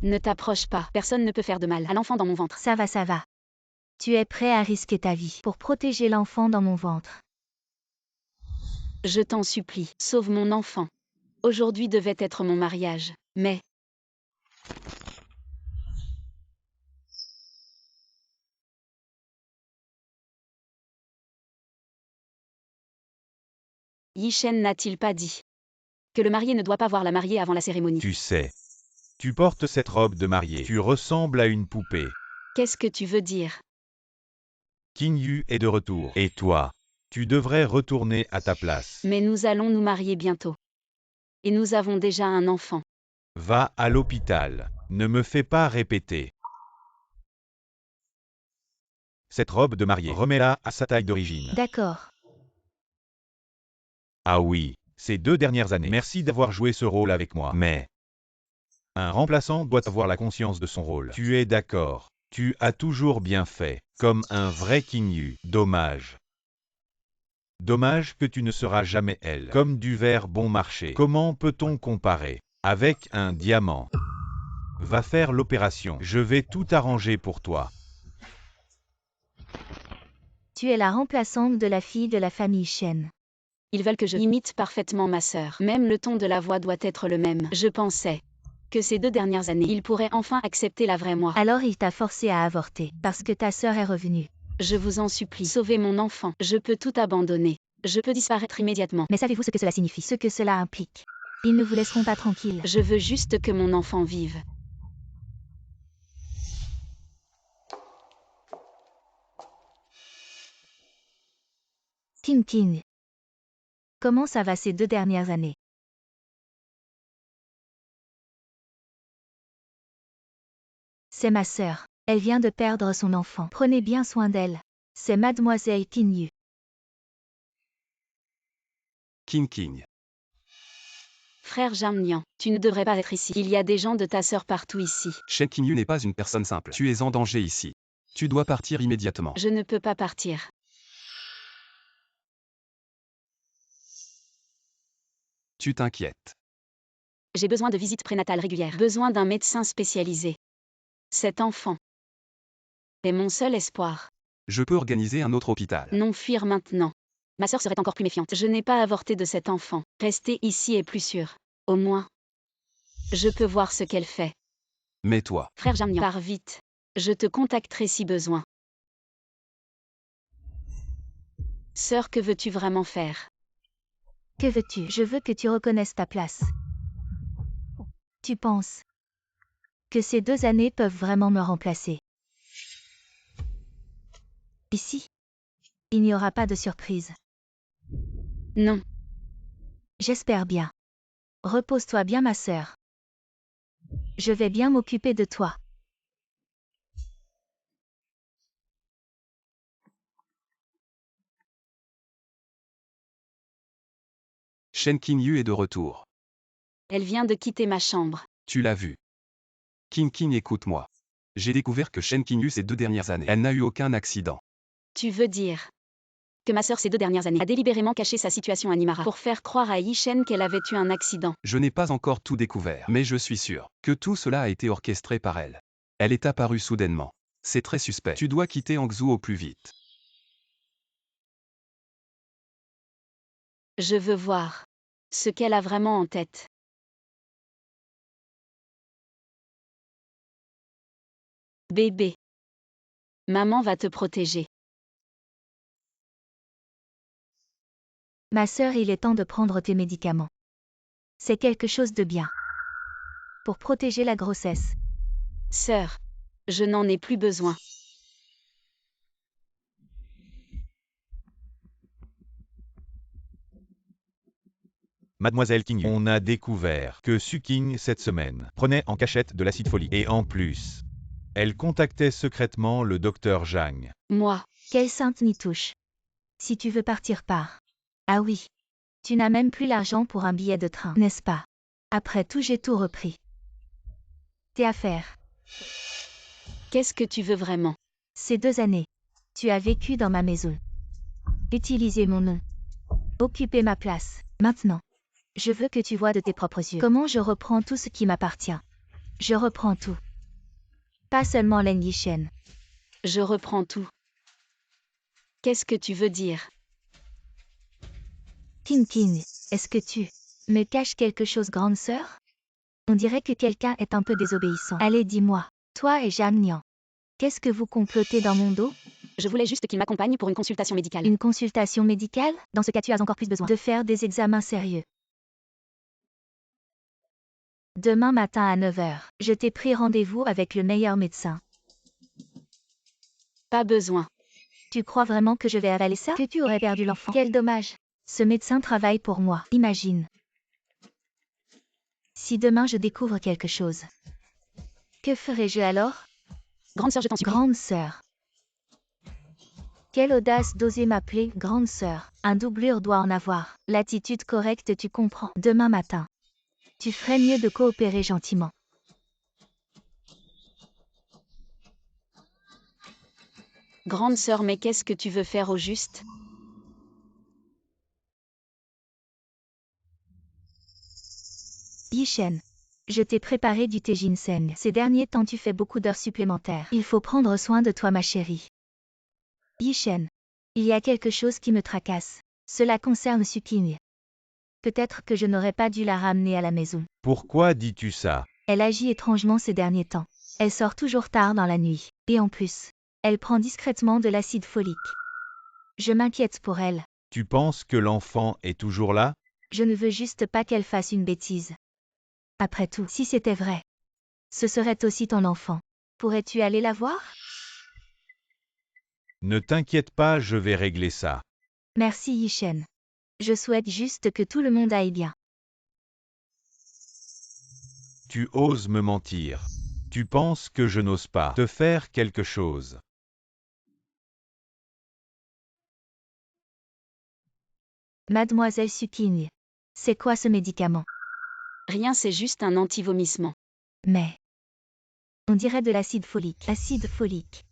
Ne t'approche pas. Personne ne peut faire de mal à l'enfant dans mon ventre. Ça va, ça va. Tu es prêt à risquer ta vie pour protéger l'enfant dans mon ventre. Je t'en supplie, sauve mon enfant. Aujourd'hui devait être mon mariage, mais... Yi Shen n'a-t-il pas dit que le marié ne doit pas voir la mariée avant la cérémonie? Tu sais. Tu portes cette robe de mariée. Tu ressembles à une poupée. Qu'est-ce que tu veux dire? Qing Yu est de retour. Et toi? Tu devrais retourner à ta place. Mais nous allons nous marier bientôt. Et nous avons déjà un enfant. Va à l'hôpital. Ne me fais pas répéter. Cette robe de mariée, remets-la à sa taille d'origine. D'accord. Ah oui, ces 2 dernières années. Merci d'avoir joué ce rôle avec moi. Mais un remplaçant doit avoir la conscience de son rôle. Tu es d'accord. Tu as toujours bien fait. Comme un vrai Qing Yu. Dommage. Dommage que tu ne seras jamais elle. Comme du verre bon marché. Comment peut-on comparer avec un diamant? Va faire l'opération. Je vais tout arranger pour toi. Tu es la remplaçante de la fille de la famille Shen. Ils veulent que je imite parfaitement ma sœur. Même le ton de la voix doit être le même. Je pensais que ces 2 dernières années, il pourrait enfin accepter la vraie moi. Alors il t'a forcé à avorter, parce que ta sœur est revenue. Je vous en supplie, sauvez mon enfant. Je peux tout abandonner. Je peux disparaître immédiatement. Mais savez-vous ce que cela signifie? Ce que cela implique? Ils ne vous laisseront pas tranquille. Je veux juste que mon enfant vive. Qing. Comment ça va ces 2 dernières années? C'est ma sœur. Elle vient de perdre son enfant. Prenez bien soin d'elle. C'est mademoiselle Qing Yu. Qing. Frère Jamnian, tu ne devrais pas être ici. Il y a des gens de ta sœur partout ici. Shen Qing Yu n'est pas une personne simple. Tu es en danger ici. Tu dois partir immédiatement. Je ne peux pas partir. Tu t'inquiètes. J'ai besoin de visites prénatales régulières. Besoin d'un médecin spécialisé. Cet enfant est mon seul espoir. Je peux organiser un autre hôpital. Non, fuir maintenant. Ma sœur serait encore plus méfiante. Je n'ai pas avorté de cet enfant. Rester ici est plus sûr. Au moins, je peux voir ce qu'elle fait. Mais toi, Frère Jamnian, pars vite. Je te contacterai si besoin. Sœur, que veux-tu vraiment faire? Que veux-tu? Je veux que tu reconnaisses ta place. Tu penses que ces 2 années peuvent vraiment me remplacer? Ici, il n'y aura pas de surprise. Non. J'espère bien. Repose-toi bien, ma sœur. Je vais bien m'occuper de toi. Shen Qing Yu est de retour. Elle vient de quitter ma chambre. Tu l'as vu. Qing, écoute-moi. J'ai découvert que Shen Qing Yu ces 2 dernières années, elle n'a eu aucun accident. Tu veux dire que ma sœur ces 2 dernières années a délibérément caché sa situation à Nimara pour faire croire à Yi Shen qu'elle avait eu un accident? Je n'ai pas encore tout découvert, mais je suis sûr que tout cela a été orchestré par elle. Elle est apparue soudainement. C'est très suspect. Tu dois quitter Hangzhou au plus vite. Je veux voir ce qu'elle a vraiment en tête. Bébé. Maman va te protéger. Ma sœur, il est temps de prendre tes médicaments. C'est quelque chose de bien. Pour protéger la grossesse. Sœur, je n'en ai plus besoin. Mademoiselle Qing Yu, on a découvert que Suking cette semaine prenait en cachette de l'acide folique. Et en plus, elle contactait secrètement le docteur Zhang. Moi, Quelle sainte n'y touche. Si tu veux partir, pars. Ah oui. Tu n'as même plus l'argent pour un billet de train, n'est-ce pas? Après tout, j'ai tout repris. Tes affaires. qu'est-ce que tu veux vraiment? Ces 2 années. Tu as vécu dans ma maison. Utilisez mon nom. Occupez ma place. Maintenant. Je veux que tu vois de tes propres yeux comment je reprends tout ce qui m'appartient. Je reprends tout. Pas seulement Lin Yishen. Je reprends tout. Qu'est-ce que tu veux dire? Qin Qin, est-ce que tu me caches quelque chose, grande sœur? On dirait que quelqu'un est un peu désobéissant. Allez, dis-moi, toi et Jeanne Nian. Qu'est-ce que vous complotez dans mon dos? Je voulais juste qu'il m'accompagne pour une consultation médicale. Une consultation médicale? Dans ce cas, tu as encore plus besoin de faire des examens sérieux. Demain matin à 9 h, je t'ai pris rendez-vous avec le meilleur médecin. Pas besoin. Tu crois vraiment que je vais avaler ça? Que tu aurais perdu l'enfant? Quel dommage. Ce médecin travaille pour moi, imagine. Si demain je découvre quelque chose, que ferai-je alors? Grande sœur, je t'en supplie. Grande sœur. Quelle audace d'oser m'appeler grande sœur. Un doublure doit en avoir. L'attitude correcte, tu comprends. Demain matin, tu ferais mieux de coopérer gentiment. Grande sœur, mais qu'est-ce que tu veux faire au juste? Yishen, je t'ai préparé du thé ginseng. Ces derniers temps, tu fais beaucoup d'heures supplémentaires. Il faut prendre soin de toi, ma chérie. Yishen, il y a quelque chose qui me tracasse. Cela concerne Suking. Peut-être que je n'aurais pas dû la ramener à la maison. Pourquoi dis-tu ça? Elle agit étrangement ces derniers temps. Elle sort toujours tard dans la nuit. Et en plus, elle prend discrètement de l'acide folique. Je m'inquiète pour elle. Tu penses que l'enfant est toujours là? Je ne veux juste pas qu'elle fasse une bêtise. Après tout, si c'était vrai, ce serait aussi ton enfant. Pourrais-tu aller la voir? Ne t'inquiète pas, je vais régler ça. Merci Yishen. Je souhaite juste que tout le monde aille bien. Tu oses me mentir. Tu penses que je n'ose pas te faire quelque chose. Mademoiselle Suking, c'est quoi ce médicament? Rien, c'est juste un anti-vomissement. Mais on dirait de l'acide folique. Acide folique.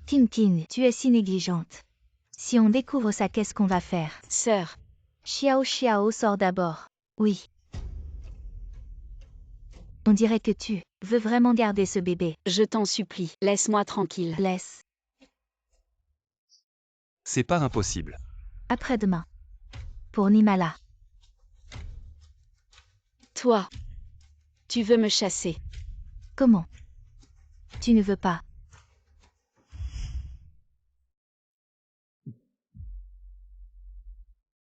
Qin Qin, tu es si négligente. Si on découvre ça, qu'est-ce qu'on va faire? Sœur, Xiao Xiao sort d'abord. Oui. On dirait que tu veux vraiment garder ce bébé. je t'en supplie, laisse-moi tranquille. Laisse. C'est pas impossible. Après-demain. Pour Nimala. Toi, tu veux me chasser. Comment? Tu ne veux pas.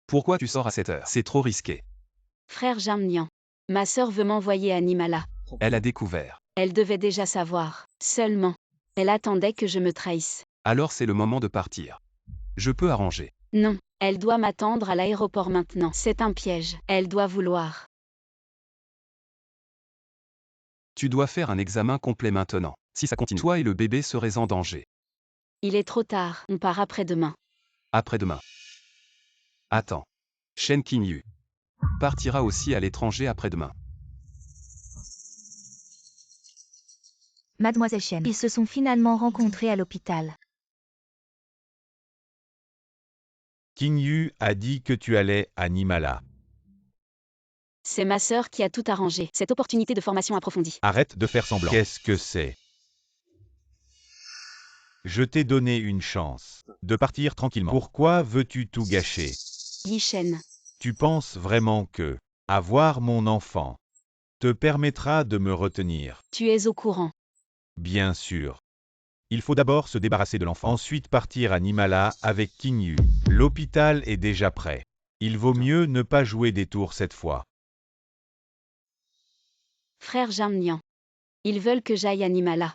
Pourquoi tu sors à cette heure? C'est trop risqué. Frère Jamnian, ma sœur veut m'envoyer à Nimala. Elle a découvert. Elle devait déjà savoir. Seulement, elle attendait que je me trahisse. Alors c'est le moment de partir. Je peux arranger. Non, elle doit m'attendre à l'aéroport maintenant. C'est un piège. Elle doit vouloir. Tu dois faire un examen complet maintenant. Si ça continue, toi et le bébé serez en danger. Il est trop tard. On part après-demain. Après-demain. Attends. Shen Qingyu partira aussi à l'étranger après-demain. Mademoiselle Shen. Ils se sont finalement rencontrés à l'hôpital. Qingyu a dit que tu allais à Nimala. C'est ma sœur qui a tout arrangé. Cette opportunité de formation approfondie. Arrête de faire semblant. Qu'est-ce que c'est? Je t'ai donné une chance de partir tranquillement. Pourquoi veux-tu tout gâcher? Yishen, Tu penses vraiment que avoir mon enfant te permettra de me retenir? tu es au courant. Bien sûr. Il faut d'abord se débarrasser de l'enfant, ensuite partir à Nimala avec Qingyu. L'hôpital est déjà prêt. Il vaut mieux ne pas jouer des tours cette fois. Frère Jamnian. Ils veulent que j'aille à Nimala.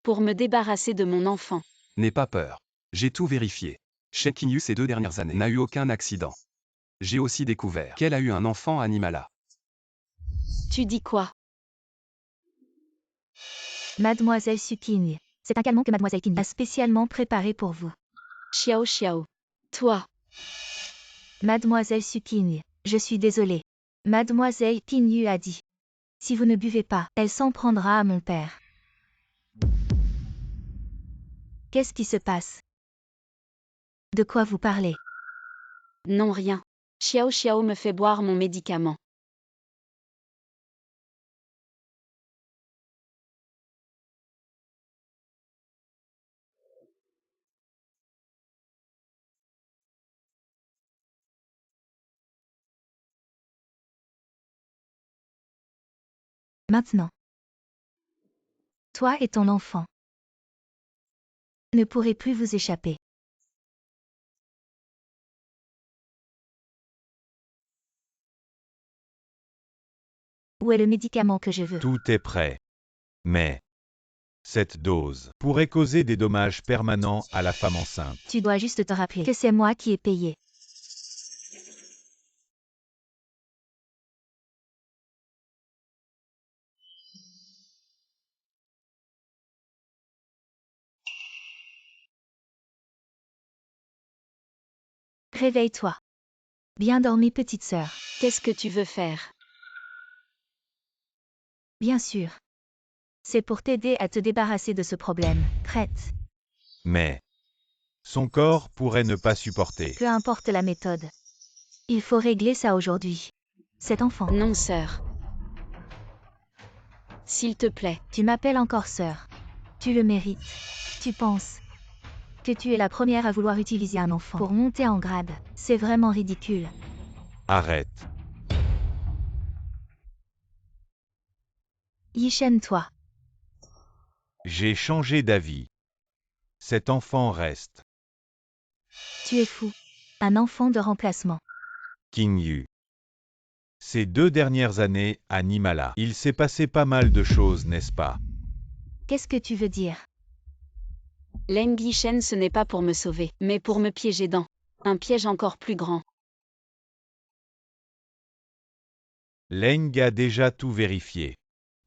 Pour me débarrasser de mon enfant. N'aie pas peur. J'ai tout vérifié. Shen Qingyu ces 2 dernières années n'a eu aucun accident. J'ai aussi découvert qu'elle a eu un enfant à Nimala. Tu dis quoi? Mademoiselle Suking. C'est un calmant que Mademoiselle Qin a spécialement préparé pour vous. Xiao Xiao. Toi, Mademoiselle Suking. Je suis désolée. Mademoiselle Qingyu a dit. Si vous ne buvez pas, elle s'en prendra à mon père. Qu'est-ce qui se passe? De quoi vous parlez? non rien. Xiao Xiao me fait boire mon médicament. Maintenant. Toi et ton enfant ne pourrez plus vous échapper. Où est le médicament que je veux? Tout est prêt. Mais cette dose pourrait causer des dommages permanents à la femme enceinte. Tu dois juste te rappeler que c'est moi qui ai payé. Réveille-toi. Bien dormi, petite sœur. Qu'est-ce que tu veux faire? Bien sûr. C'est pour t'aider à te débarrasser de ce problème. Prête. Mais son corps pourrait ne pas supporter. Peu importe la méthode. Il faut régler ça aujourd'hui. Cet enfant. Non, sœur. S'il te plaît. Tu m'appelles encore sœur. Tu le mérites. Tu penses que tu es la première à vouloir utiliser un enfant pour monter en grade. C'est vraiment ridicule. Arrête. Yishen, toi. J'ai changé d'avis. Cet enfant reste. Tu es fou. Un enfant de remplacement. King Yu. Ces 2 dernières années, à Nimala, il s'est passé pas mal de choses, n'est-ce pas? Qu'est-ce que tu veux dire? Leng Yishen, ce n'est pas pour me sauver, mais pour me piéger dans un piège encore plus grand. Leng a déjà tout vérifié.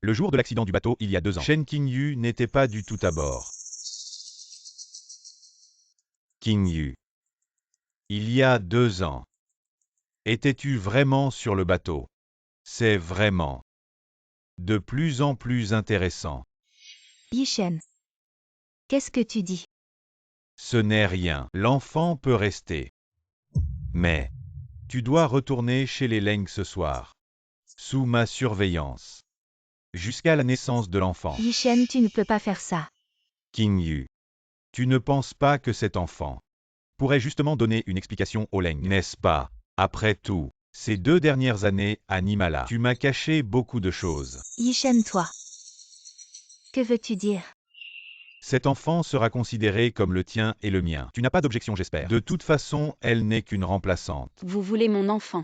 Le jour de l'accident du bateau, il y a 2 ans, Shen King Yu n'était pas du tout à bord. King Yu. Il y a 2 ans. Étais-tu vraiment sur le bateau? C'est vraiment de plus en plus intéressant. Yishen. Qu'est-ce que tu dis? Ce n'est rien. L'enfant peut rester. Mais tu dois retourner chez les Leng ce soir. Sous ma surveillance. Jusqu'à la naissance de l'enfant. Yishen, tu ne peux pas faire ça. King Yu. Tu ne penses pas que cet enfant pourrait justement donner une explication aux Leng, n'est-ce pas? Après tout, ces 2 dernières années à Nimala, tu m'as caché beaucoup de choses. Yishen, toi. Que veux-tu dire? Cet enfant sera considéré comme le tien et le mien. Tu n'as pas d'objection, j'espère. De toute façon, elle n'est qu'une remplaçante. Vous voulez mon enfant?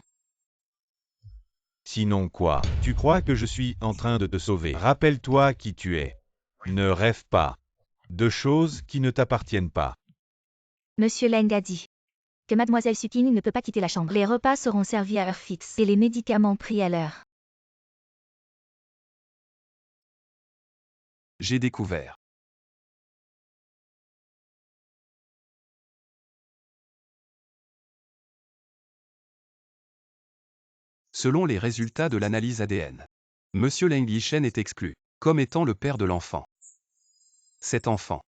Sinon quoi? Tu crois que je suis en train de te sauver? Rappelle-toi qui tu es. Ne rêve pas de choses qui ne t'appartiennent pas. Monsieur Leng a dit que Mademoiselle Sukin ne peut pas quitter la chambre. Les repas seront servis à heure fixe et les médicaments pris à l'heure. J'ai découvert. Selon les résultats de l'analyse ADN, Monsieur Leng Yishen est exclu, comme étant le père de l'enfant. Cet enfant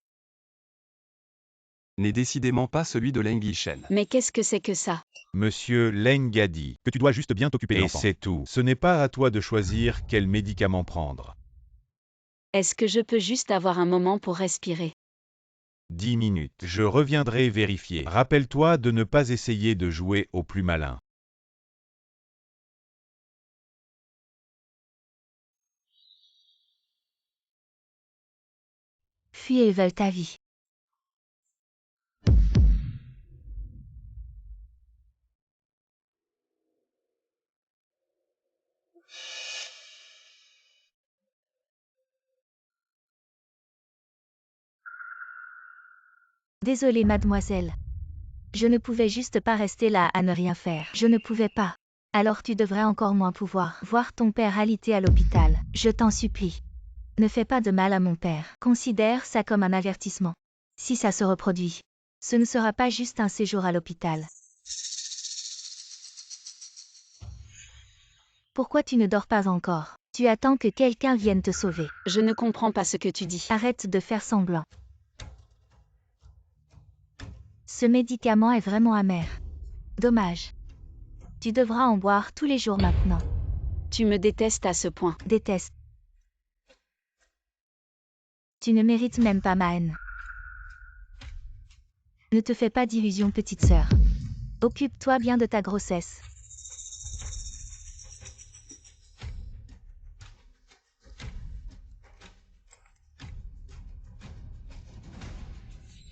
n'est décidément pas celui de Leng Yishen. Mais qu'est-ce que c'est que ça? Monsieur Leng a dit que tu dois juste bien t'occuper de l'enfant. Et c'est tout. Ce n'est pas à toi de choisir quel médicament prendre. Est-ce que je peux juste avoir un moment pour respirer? 10 minutes. Je reviendrai vérifier. Rappelle-toi de ne pas essayer de jouer au plus malin. Fuis et veulent ta vie. Désolée, mademoiselle. Je ne pouvais juste pas rester là à ne rien faire. Je ne pouvais pas. Alors tu devrais encore moins pouvoir voir ton père alité à l'hôpital. Je t'en supplie. Ne fais pas de mal à mon père. Considère ça comme un avertissement. Si ça se reproduit, ce ne sera pas juste un séjour à l'hôpital. Pourquoi tu ne dors pas encore? Tu attends que quelqu'un vienne te sauver. Je ne comprends pas ce que tu dis. Arrête de faire semblant. Ce médicament est vraiment amer. Dommage. Tu devras en boire tous les jours maintenant. Tu me détestes à ce point. Déteste. Tu ne mérites même pas ma haine. Ne te fais pas d'illusions, petite sœur. Occupe-toi bien de ta grossesse.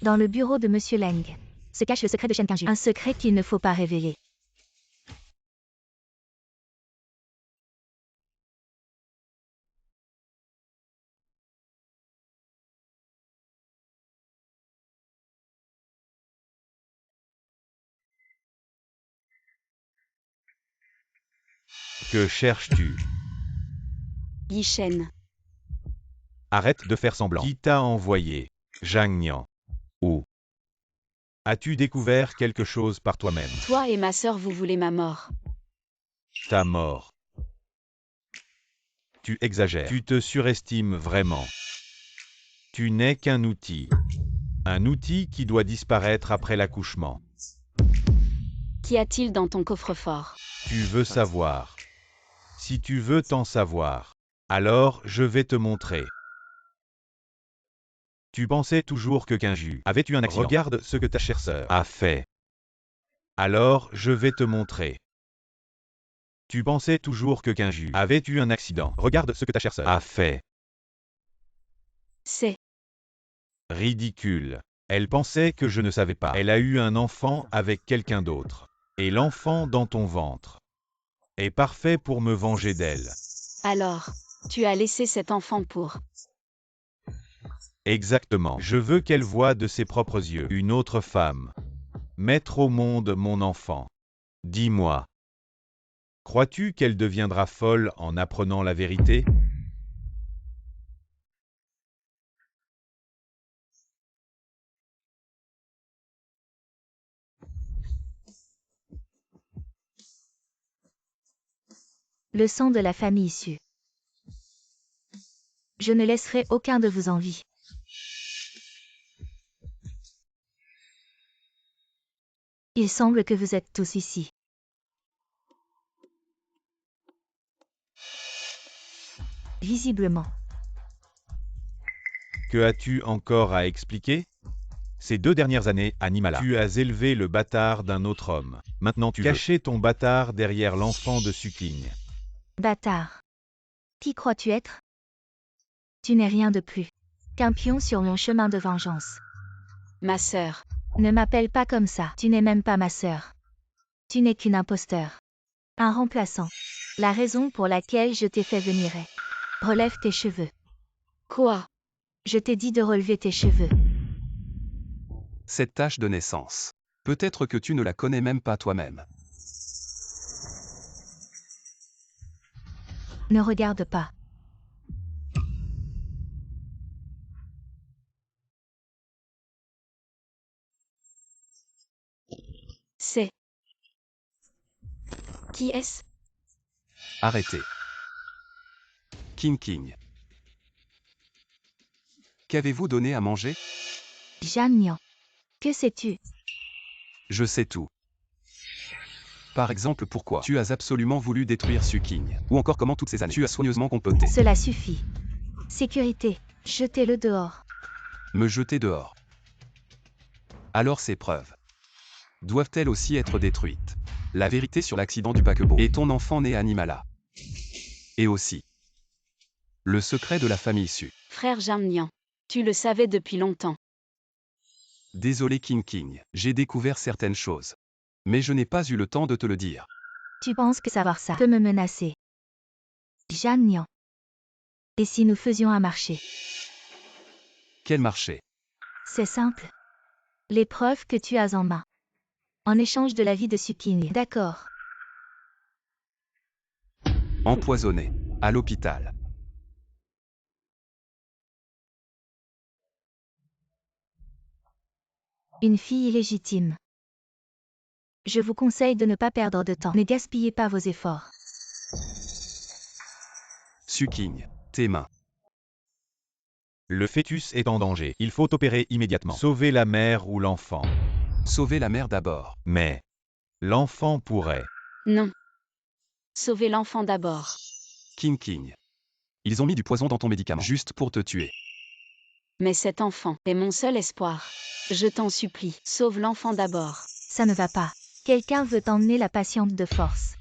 Dans le bureau de Monsieur Leng se cache le secret de Shen Qingju. Un secret qu'il ne faut pas révéler. Que cherches-tu? Yishen. Arrête de faire semblant. Qui t'a envoyé? Zhang Nian. Où? As-tu découvert quelque chose par toi-même? Toi et ma sœur, vous voulez ma mort. Ta mort. Tu exagères. Tu te surestimes vraiment. Tu n'es qu'un outil. Un outil qui doit disparaître après l'accouchement. Qu'y a-t-il dans ton coffre-fort? Tu veux savoir. Si tu veux t'en savoir, alors je vais te montrer. Tu pensais toujours que Qingju avait eu un accident. Regarde ce que ta chère sœur a fait. Alors je vais te montrer. Tu pensais toujours que Qingju avait eu un accident. Regarde ce que ta chère sœur a fait. C'est Ridicule. Elle pensait que je ne savais pas. Elle a eu un enfant avec quelqu'un d'autre. Et l'enfant dans ton ventre est parfait pour me venger d'elle. alors. Tu as laissé cet enfant pour. Exactement. Je veux qu'elle voie de ses propres yeux une autre femme. Mettre au monde mon enfant. Dis-moi. Crois-tu qu'elle deviendra folle en apprenant la vérité? Le sang de la famille issue. Je ne laisserai aucun de vous en vie. Il semble que vous êtes tous ici. Visiblement. Que as-tu encore à expliquer? Ces 2 dernières années, à Nimala, tu as élevé le bâtard d'un autre homme. Maintenant tu cachais ton bâtard derrière l'enfant de Suking. Bâtard. Qui crois-tu être? Tu n'es rien de plus qu'un pion sur mon chemin de vengeance. Ma sœur. Ne m'appelle pas comme ça. Tu n'es même pas ma sœur. Tu n'es qu'une imposteur. Un remplaçant. La raison pour laquelle je t'ai fait venir est. Relève tes cheveux. Quoi? Je t'ai dit de relever tes cheveux. Cette tâche de naissance. Peut-être que tu ne la connais même pas toi-même. Ne regarde pas. C'est. Qui est-ce? Arrêtez. King. Qu'avez-vous donné à manger? Zhang Nian. Que sais-tu? Je sais tout. Par exemple, pourquoi tu as absolument voulu détruire Suking, ou encore comment toutes ces années tu as soigneusement comploté. Cela suffit. Sécurité. Jetez-le dehors. Me jeter dehors. Alors ces preuves doivent-elles aussi être détruites? La vérité sur l'accident du paquebot et ton enfant né à Nimala. Et aussi le secret de la famille issue. Frère Jamnian. Tu le savais depuis longtemps. Désolé King, j'ai découvert certaines choses. Mais je n'ai pas eu le temps de te le dire. Tu penses que savoir ça peut me menacer? Zhang Nian. Et si nous faisions un marché? Quel marché? C'est simple. Les preuves que tu as en main. En échange de la vie de Suking. D'accord. Empoisonné. À l'hôpital. Une fille illégitime. Je vous conseille de ne pas perdre de temps. Ne gaspillez pas vos efforts. Suking, tes mains. Le fœtus est en danger. Il faut opérer immédiatement. Sauver la mère ou l'enfant. Sauver la mère d'abord. Mais l'enfant pourrait. Non. Sauvez l'enfant d'abord. King. Ils ont mis du poison dans ton médicament juste pour te tuer. Mais cet enfant est mon seul espoir. Je t'en supplie, sauve l'enfant d'abord. Ça ne va pas. Quelqu'un veut emmener la patiente de force.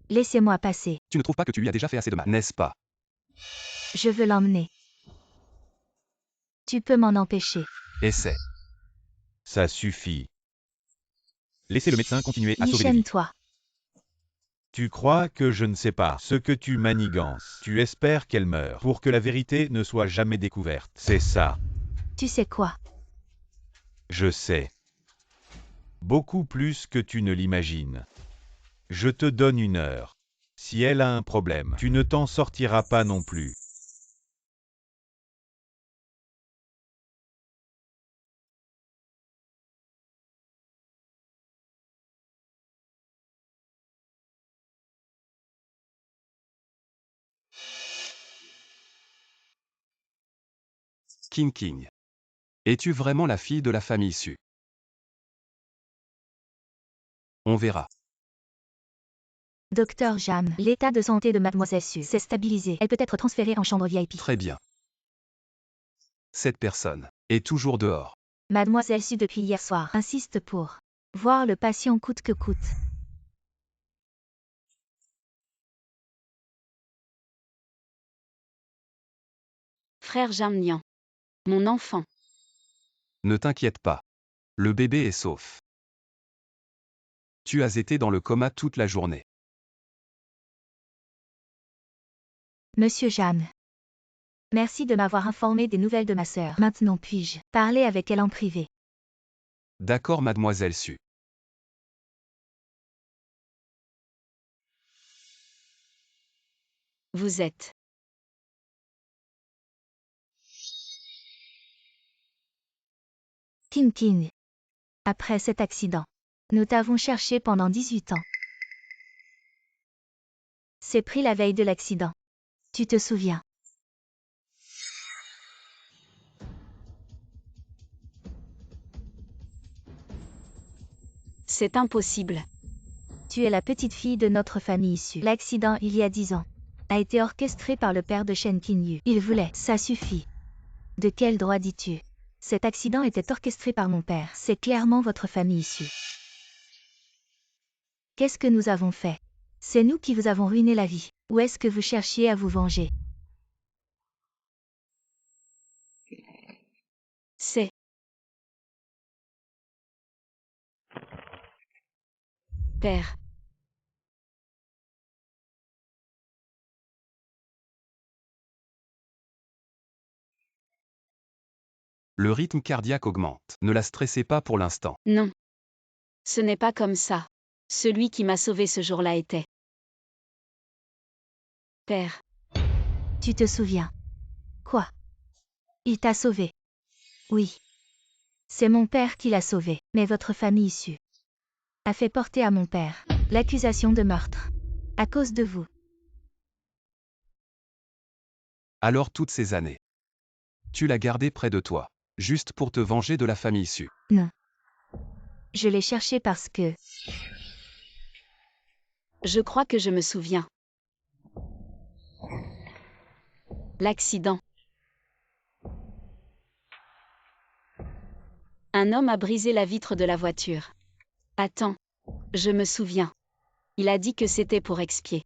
Laissez-moi passer. Tu ne trouves pas que tu lui as déjà fait assez de mal, n'est-ce pas? Je veux l'emmener. Tu peux m'en empêcher. Essaie. Ça suffit. Laissez le médecin continuer à sauver des Yi-Shen, vies. toi. Tu crois que je ne sais pas ce que tu manigances. Tu espères qu'elle meure pour que la vérité ne soit jamais découverte. C'est ça. Tu sais quoi? Je sais. Beaucoup plus que tu ne l'imagines. Je te donne 1 heure. Si elle a un problème, tu ne t'en sortiras pas non plus. King. Es-tu vraiment la fille de la famille Su? On verra. Docteur Jam, l'état de santé de Mademoiselle Su s'est stabilisé. Elle peut être transférée en chambre VIP. Très bien. Cette personne est toujours dehors. Mademoiselle Su depuis hier soir insiste pour voir le patient coûte que coûte. Frère Jamnian. Mon enfant. Ne t'inquiète pas. Le bébé est sauf. Tu as été dans le coma toute la journée. Monsieur Jam. Merci de m'avoir informé des nouvelles de ma sœur. Maintenant puis-je parler avec elle en privé? D'accord, mademoiselle Su. Vous êtes. King. Après cet accident, nous t'avons cherché pendant 18 ans. C'est pris la veille de l'accident. Tu te souviens? C'est impossible. Tu es la petite fille de notre famille issue. L'accident il y a 10 ans a été orchestré par le père de Shen Qingyu. Il voulait, ça suffit. De quel droit dis-tu? Cet accident était orchestré par mon père. C'est clairement votre famille issue. Qu'est-ce que nous avons fait? C'est nous qui vous avons ruiné la vie. Ou est-ce que vous cherchiez à vous venger? C'est. Père. Le rythme cardiaque augmente. Ne la stressez pas pour l'instant. Non. Ce n'est pas comme ça. Celui qui m'a sauvé ce jour-là était. Père. Tu te souviens? Quoi? Il t'a sauvé. Oui. C'est mon père qui l'a sauvé, mais votre famille issue a fait porter à mon père l'accusation de meurtre. À cause de vous. Alors toutes ces années. Tu l'as gardé près de toi. Juste pour te venger de la famille Su. Non. Je l'ai cherché parce que... Je crois que je me souviens. L'accident. Un homme a brisé la vitre de la voiture. Attends. Je me souviens. Il a dit que c'était pour expier.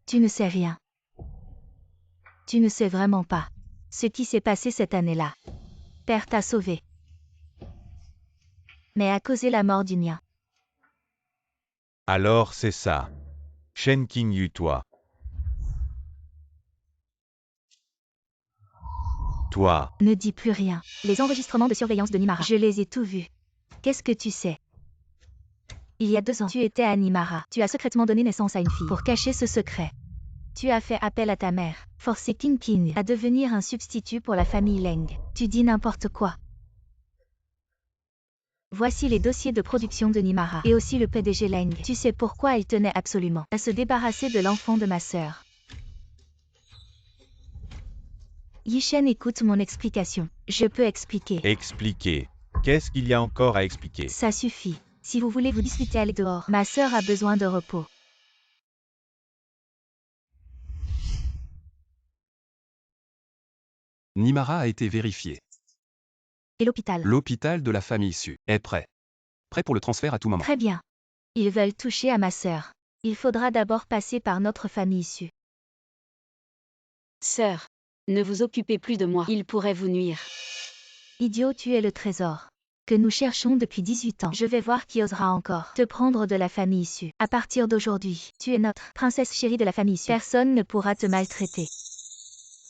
Tu ne sais rien. Tu ne sais vraiment pas ce qui s'est passé cette année-là. Père t'a sauvé. Mais a causé la mort du mien. Alors c'est ça. Shen Qingyu, toi. Toi. Ne dis plus rien. Les enregistrements de surveillance de Nimara. Je les ai tous vus. Qu'est-ce que tu sais? Il y a 2 ans, tu étais à Nimara. Tu as secrètement donné naissance à une fille. Pour cacher ce secret, tu as fait appel à ta mère, forcé King à devenir un substitut pour la famille Leng. Tu dis n'importe quoi. Voici les dossiers de production de Nimara, et aussi le PDG Leng. Tu sais pourquoi il tenait absolument à se débarrasser de l'enfant de ma sœur. Yi-Shen, écoute mon explication. Je peux expliquer. Expliquer. Qu'est-ce qu'il y a encore à expliquer? Ça suffit. Si vous voulez vous disputer, allez dehors. Ma sœur a besoin de repos. Nimara a été vérifié. Et l'hôpital? L'hôpital de la famille Su est prêt. Prêt pour le transfert à tout moment. Très bien. Ils veulent toucher à ma sœur. Il faudra d'abord passer par notre famille issue. Sœur, ne vous occupez plus de moi, il pourrait vous nuire. Idiot, tu es le trésor que nous cherchons depuis 18 ans. Je vais voir qui osera encore te prendre de la famille issue. À partir d'aujourd'hui, tu es notre princesse chérie de la famille issue. Personne ne pourra te maltraiter.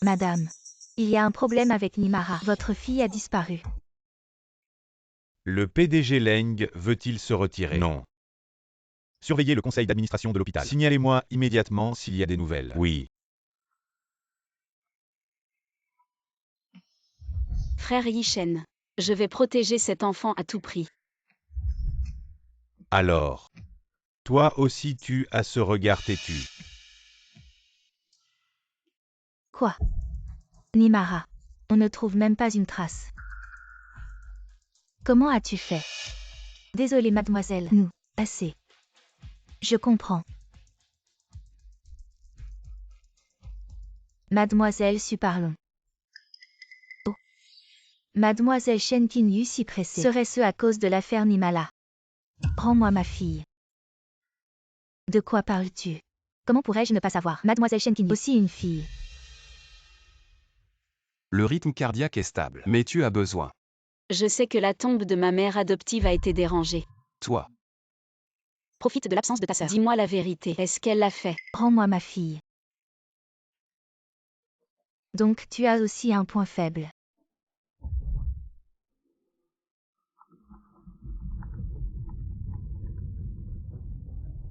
Madame, il y a un problème avec Nimara. Votre fille a disparu. Le PDG Leng veut-il se retirer? Non. Surveillez le conseil d'administration de l'hôpital. Signalez-moi immédiatement s'il y a des nouvelles. Oui. Frère Yishen, je vais protéger cet enfant à tout prix. Alors. Toi aussi tu as ce regard têtu. Quoi? Nimara. On ne trouve même pas une trace. Comment as-tu fait? Désolée mademoiselle. Nous. Assez. Je comprends. Mademoiselle Su, parlons. Oh. Mademoiselle Shen Qingyu si pressée. Serait-ce à cause de l'affaire Nimala? Rends-moi ma fille. De quoi parles-tu? Comment pourrais-je ne pas savoir? Mademoiselle Shen Qingyu aussi une fille. Le rythme cardiaque est stable, mais tu as besoin. Je sais que la tombe de ma mère adoptive a été dérangée. Toi. Profite de l'absence de ta sœur. Dis-moi la vérité. Est-ce qu'elle l'a fait? Rends-moi ma fille. Donc tu as aussi un point faible.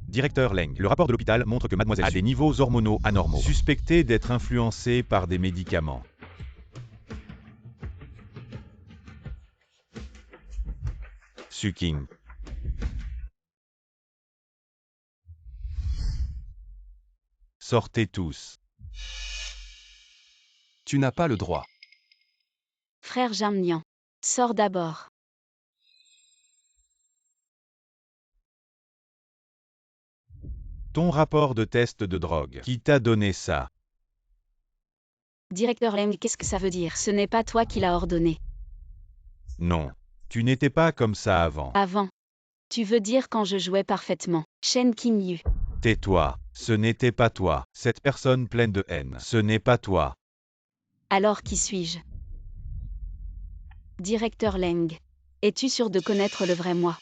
Directeur Leng, le rapport de l'hôpital montre que mademoiselle a des niveaux hormonaux anormaux, suspectés d'être influencés par des médicaments. Suking. Sortez tous. Tu n'as pas le droit. Frère Jamnian, sors d'abord. Ton rapport de test de drogue. Qui t'a donné ça? Directeur Leng, qu'est-ce que ça veut dire? Ce n'est pas toi qui l'as ordonné. Non. Tu n'étais pas comme ça avant. Avant. Tu veux dire quand je jouais parfaitement. Shen Qingyu. Tais-toi. Ce n'était pas toi. Cette personne pleine de haine. Ce n'est pas toi. Alors qui suis-je? Directeur Leng. Es-tu sûr de connaître le vrai moi?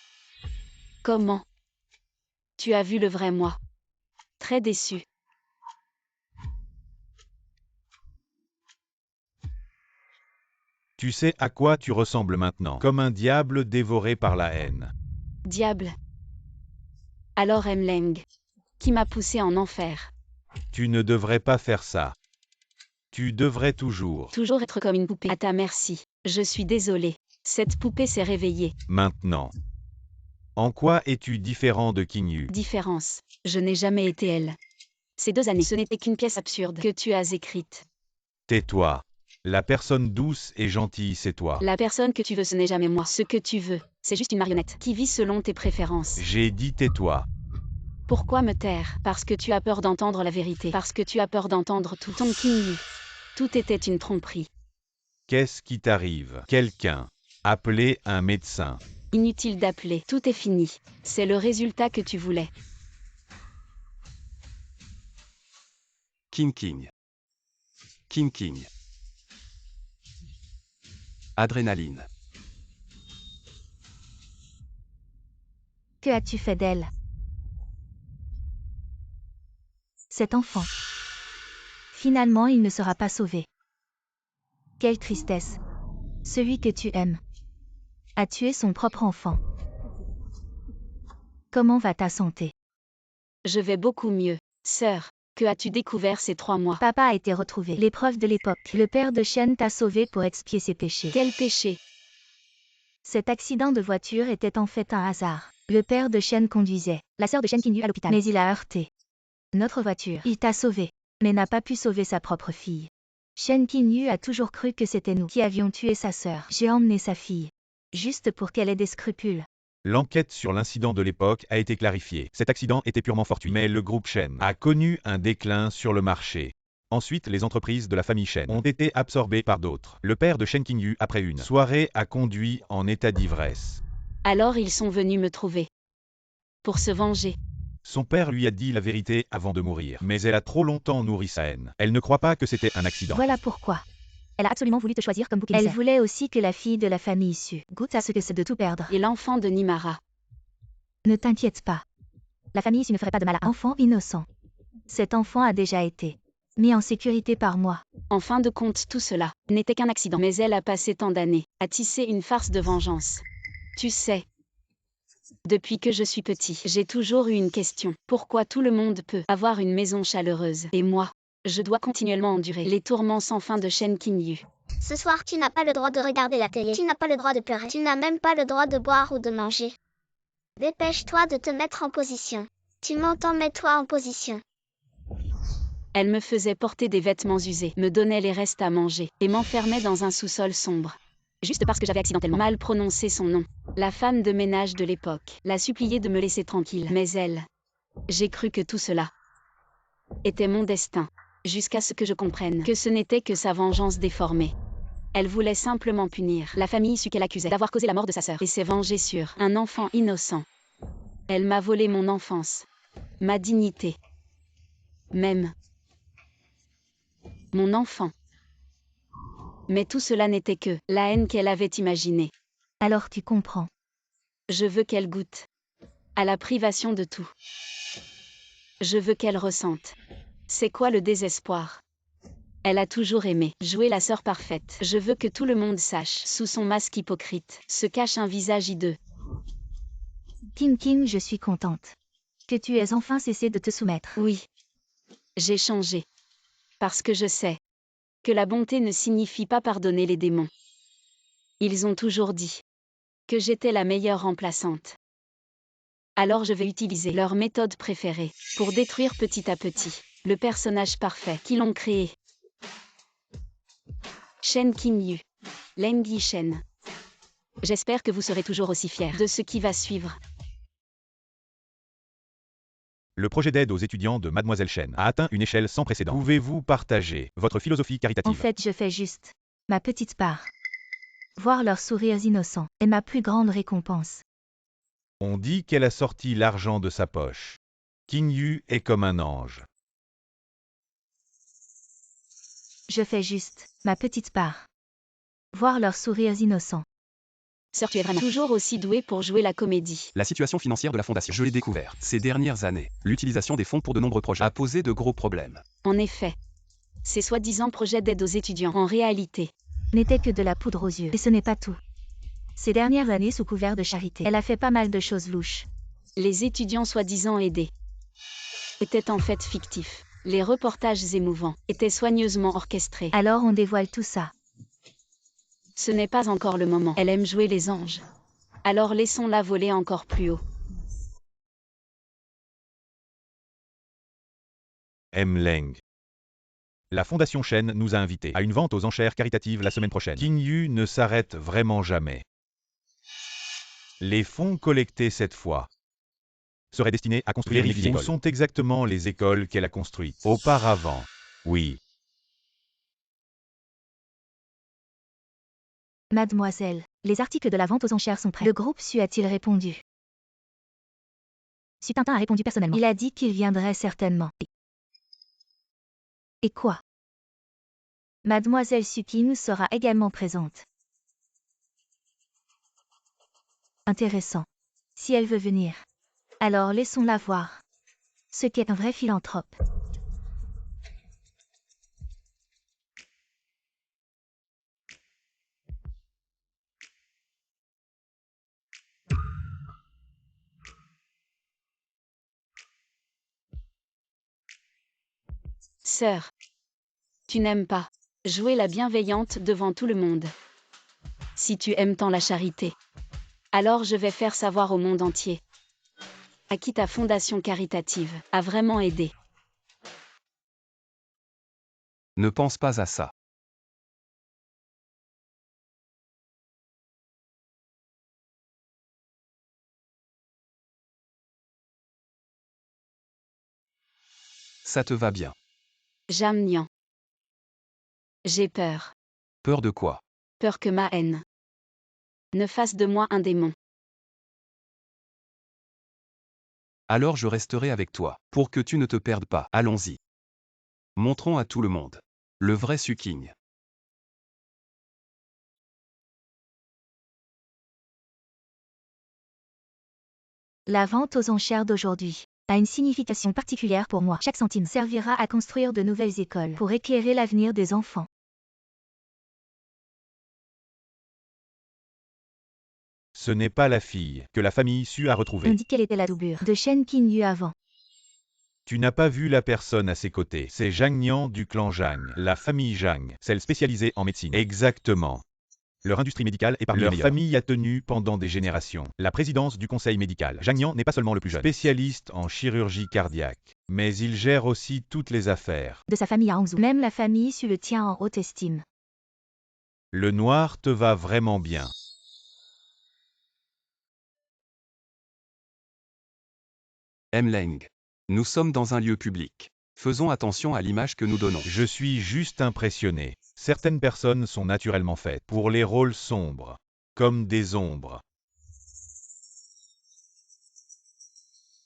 Comment? Tu as vu le vrai moi? Très déçu. Tu sais à quoi tu ressembles maintenant? Comme un diable dévoré par la haine. Diable. Alors Leng. Qui m'a poussé en enfer. Tu ne devrais pas faire ça. Tu devrais toujours. Toujours être comme une poupée. À ta merci. Je suis désolée. Cette poupée s'est réveillée. Maintenant. En quoi es-tu différent de Qingyu? Différence. Je n'ai jamais été elle. Ces 2 années, ce n'était qu'une pièce absurde que tu as écrite. Tais-toi. La personne douce et gentille, c'est toi. La personne que tu veux, ce n'est jamais moi. Ce que tu veux, c'est juste une marionnette qui vit selon tes préférences. J'ai dit tais-toi. Pourquoi me taire? Parce que tu as peur d'entendre la vérité. Parce que tu as peur d'entendre tout ton Qingyu. Tout était une tromperie. Qu'est-ce qui t'arrive? Quelqu'un. Appelez un médecin. Inutile d'appeler. Tout est fini. C'est le résultat que tu voulais. King. King. Adrénaline. Que as-tu fait d'elle? Cet enfant. Finalement, il ne sera pas sauvé. Quelle tristesse. Celui que tu aimes a tué son propre enfant. Comment va ta santé? Je vais beaucoup mieux. Sœur, que as-tu découvert ces 3 mois? Papa a été retrouvé. L'épreuve de l'époque. Le père de Shen t'a sauvé pour expier ses péchés. Quel péché? Cet accident de voiture était en fait un hasard. Le père de Shen conduisait la sœur de Shen Qingyu à l'hôpital. Mais il a heurté notre voiture. Il t'a sauvé, mais n'a pas pu sauver sa propre fille. Shen Qingyu a toujours cru que c'était nous qui avions tué sa sœur. J'ai emmené sa fille, juste pour qu'elle ait des scrupules. L'enquête sur l'incident de l'époque a été clarifiée. Cet accident était purement fortuit, mais le groupe Shen a connu un déclin sur le marché. Ensuite, les entreprises de la famille Shen ont été absorbées par d'autres. Le père de Shen Qingyu, après une soirée, a conduit en état d'ivresse. Alors ils sont venus me trouver. Pour se venger. Son père lui a dit la vérité avant de mourir, mais elle a trop longtemps nourri sa haine. Elle ne croit pas que c'était un accident. Voilà pourquoi. Elle a absolument voulu te choisir comme bouc émissaire. Elle voulait aussi que la fille de la famille issue goûte à ce que c'est de tout perdre. Et l'enfant de Nimara. Ne t'inquiète pas. La famille issue ne ferait pas de mal à un enfant innocent. Cet enfant a déjà été mis en sécurité par moi. En fin de compte, tout cela n'était qu'un accident. Mais elle a passé tant d'années à tisser une farce de vengeance. Tu sais, depuis que je suis petit, j'ai toujours eu une question. Pourquoi tout le monde peut avoir une maison chaleureuse et moi, je dois continuellement endurer les tourments sans fin de Shen Qingyu? Ce soir, tu n'as pas le droit de regarder la télé. Tu n'as pas le droit de pleurer. Tu n'as même pas le droit de boire ou de manger. Dépêche-toi de te mettre en position. Tu m'entends, mets-toi en position. Elle me faisait porter des vêtements usés, me donnait les restes à manger, et m'enfermait dans un sous-sol sombre. Juste parce que j'avais accidentellement mal prononcé son nom. La femme de ménage de l'époque l'a supplié de me laisser tranquille. Mais elle, j'ai cru que tout cela était mon destin, jusqu'à ce que je comprenne que ce n'était que sa vengeance déformée. Elle voulait simplement punir la famille issue qu'elle accusait d'avoir causé la mort de sa sœur et s'est vengée sur un enfant innocent. Elle m'a volé mon enfance, ma dignité, même mon enfant. Mais tout cela n'était que la haine qu'elle avait imaginée. Alors tu comprends. Je veux qu'elle goûte à la privation de tout. Je veux qu'elle ressente. C'est quoi le désespoir? Elle a toujours aimé jouer la sœur parfaite. Je veux que tout le monde sache, sous son masque hypocrite, se cache un visage hideux. Kim, je suis contente que tu aies enfin cessé de te soumettre. Oui, j'ai changé. Parce que je sais que la bonté ne signifie pas pardonner les démons. Ils ont toujours dit que j'étais la meilleure remplaçante. Alors je vais utiliser leur méthode préférée pour détruire petit à petit le personnage parfait qu'ils ont créé. Shen Qingyu, Leng Yishen. J'espère que vous serez toujours aussi fiers de ce qui va suivre. Le projet d'aide aux étudiants de Mademoiselle Chen a atteint une échelle sans précédent. Pouvez-vous partager votre philosophie caritative? En fait, je fais juste ma petite part. Voir leurs sourires innocents est ma plus grande récompense. On dit qu'elle a sorti l'argent de sa poche. Qingyu est comme un ange. Je fais juste ma petite part. Voir leurs sourires innocents. Sœur, tu es vraiment toujours aussi douée pour jouer la comédie. La situation financière de la fondation, je l'ai découvert ces dernières années. L'utilisation des fonds pour de nombreux projets a posé de gros problèmes. En effet, ces soi-disant projets d'aide aux étudiants, en réalité, N'était que de la poudre aux yeux. Et ce n'est pas tout. Ces dernières années, sous couvert de charité, elle a fait pas mal de choses louches. les étudiants soi-disant aidés étaient en fait fictifs. Les reportages émouvants étaient soigneusement orchestrés. Alors on dévoile tout ça. Ce n'est pas encore le moment. Elle aime jouer les anges. Alors laissons-la voler encore plus haut. M. Leng. La Fondation Shen nous a invités à une vente aux enchères caritatives la semaine prochaine. Qingyu ne s'arrête vraiment jamais. Les fonds collectés cette fois seraient destinés à construire les fonds sont exactement les écoles qu'elle a construites auparavant. Oui. Mademoiselle, les articles de la vente aux enchères sont prêts. Le groupe Su a-t-il répondu? Su Tintin a répondu personnellement. Il a dit qu'il viendrait certainement. Et quoi? Mademoiselle Su Kim sera également présente. Intéressant. Si elle veut venir, alors laissons-la voir ce qu'est un vrai philanthrope. Sœur, tu n'aimes pas jouer la bienveillante devant tout le monde. Si tu aimes tant la charité, alors je vais faire savoir au monde entier à qui ta fondation caritative a vraiment aidé. Ne pense pas à ça. Ça te va bien. Jam Nian. J'ai peur. Peur de quoi? Peur que ma haine ne fasse de moi un démon. Alors je resterai avec toi, pour que tu ne te perdes pas. Allons-y. Montrons à tout le monde. Le vrai Suking. La vente aux enchères d'aujourd'hui a une signification particulière pour moi. Chaque centime servira à construire de nouvelles écoles pour éclairer l'avenir des enfants. Ce n'est pas la fille que la famille Su a On retrouvée. dit qu'elle était la doublure de Shen Qingyu avant. Tu n'as pas vu la personne à ses côtés. C'est Zhang Nian du clan Zhang, la famille Zhang, celle spécialisée en médecine. Exactement. Leur industrie médicale est parmi les meilleures. Leur famille a tenu pendant des générations la présidence du conseil médical. Zhang Nian n'est pas seulement le plus jeune spécialiste en chirurgie cardiaque, mais il gère aussi toutes les affaires. De sa famille à Hangzhou. Même la famille Su le tient en haute estime. Le noir te va vraiment bien. Leng. Nous sommes dans un lieu public. Faisons attention à l'image que nous donnons. Je suis juste impressionné. Certaines personnes sont naturellement faites pour les rôles sombres, comme des ombres.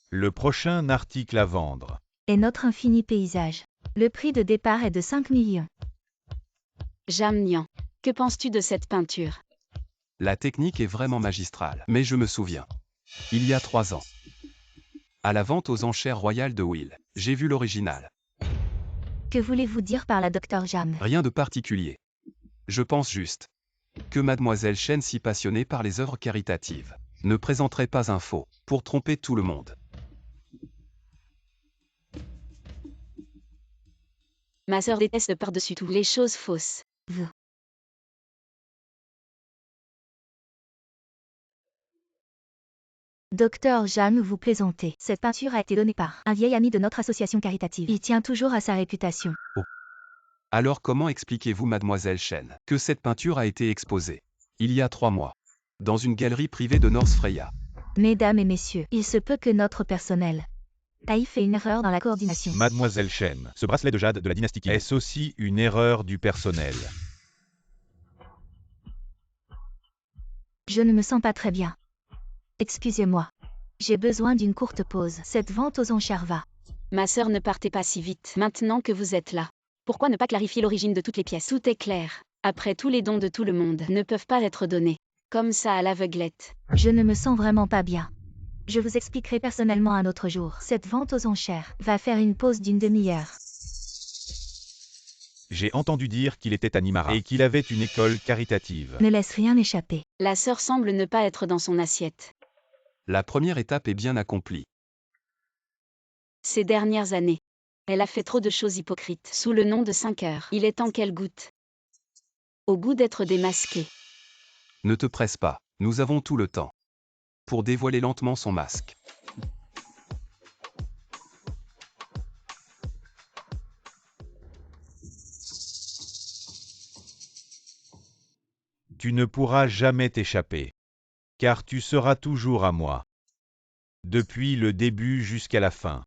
Le prochain article à vendre. Et notre infini paysage. Le prix de départ est de 5 millions. Zhang Nian. Que penses-tu de cette peinture? La technique est vraiment magistrale. Mais je me souviens. Il y a 3 ans. À la vente aux enchères royales de Will, j'ai vu l'original. Que voulez-vous dire par la Dr Jam? Rien de particulier. Je pense juste que Mademoiselle Chen, si passionnée par les œuvres caritatives, ne présenterait pas un faux pour tromper tout le monde. Ma sœur déteste par-dessus tout les choses fausses. Docteur Jam, vous plaisantez. Cette peinture a été donnée par un vieil ami de notre association caritative. Il tient toujours à sa réputation. Alors comment expliquez-vous, Mademoiselle Chen, que cette peinture a été exposée, il y a 3 mois, dans une galerie privée de North Freya? Mesdames et messieurs, il se peut que notre personnel ait fait une erreur dans la coordination. Mademoiselle Chen, ce bracelet de jade de la dynastie Qing, est-ce aussi une erreur du personnel? Je ne me sens pas très bien. Excusez-moi. J'ai besoin d'une courte pause. Cette vente aux enchères va. Ma sœur, ne partez pas si vite. Maintenant que vous êtes là, pourquoi ne pas clarifier l'origine de toutes les pièces? Tout est clair. Après, tous les dons de tout le monde ne peuvent pas être donnés comme ça à l'aveuglette. Je ne me sens vraiment pas bien. Je vous expliquerai personnellement un autre jour. Cette vente aux enchères va faire une pause d'une demi-heure. J'ai entendu dire qu'il était animara et qu'il avait une école caritative. Ne laisse rien échapper. La sœur semble ne pas être dans son assiette. La première étape est bien accomplie. Ces dernières années, elle a fait trop de choses hypocrites sous le nom de 5 heures. Il est temps qu'elle goûte au goût d'être démasquée. Ne te presse pas, nous avons tout le temps pour dévoiler lentement son masque. Tu ne pourras jamais t'échapper, car tu seras toujours à moi, depuis le début jusqu'à la fin.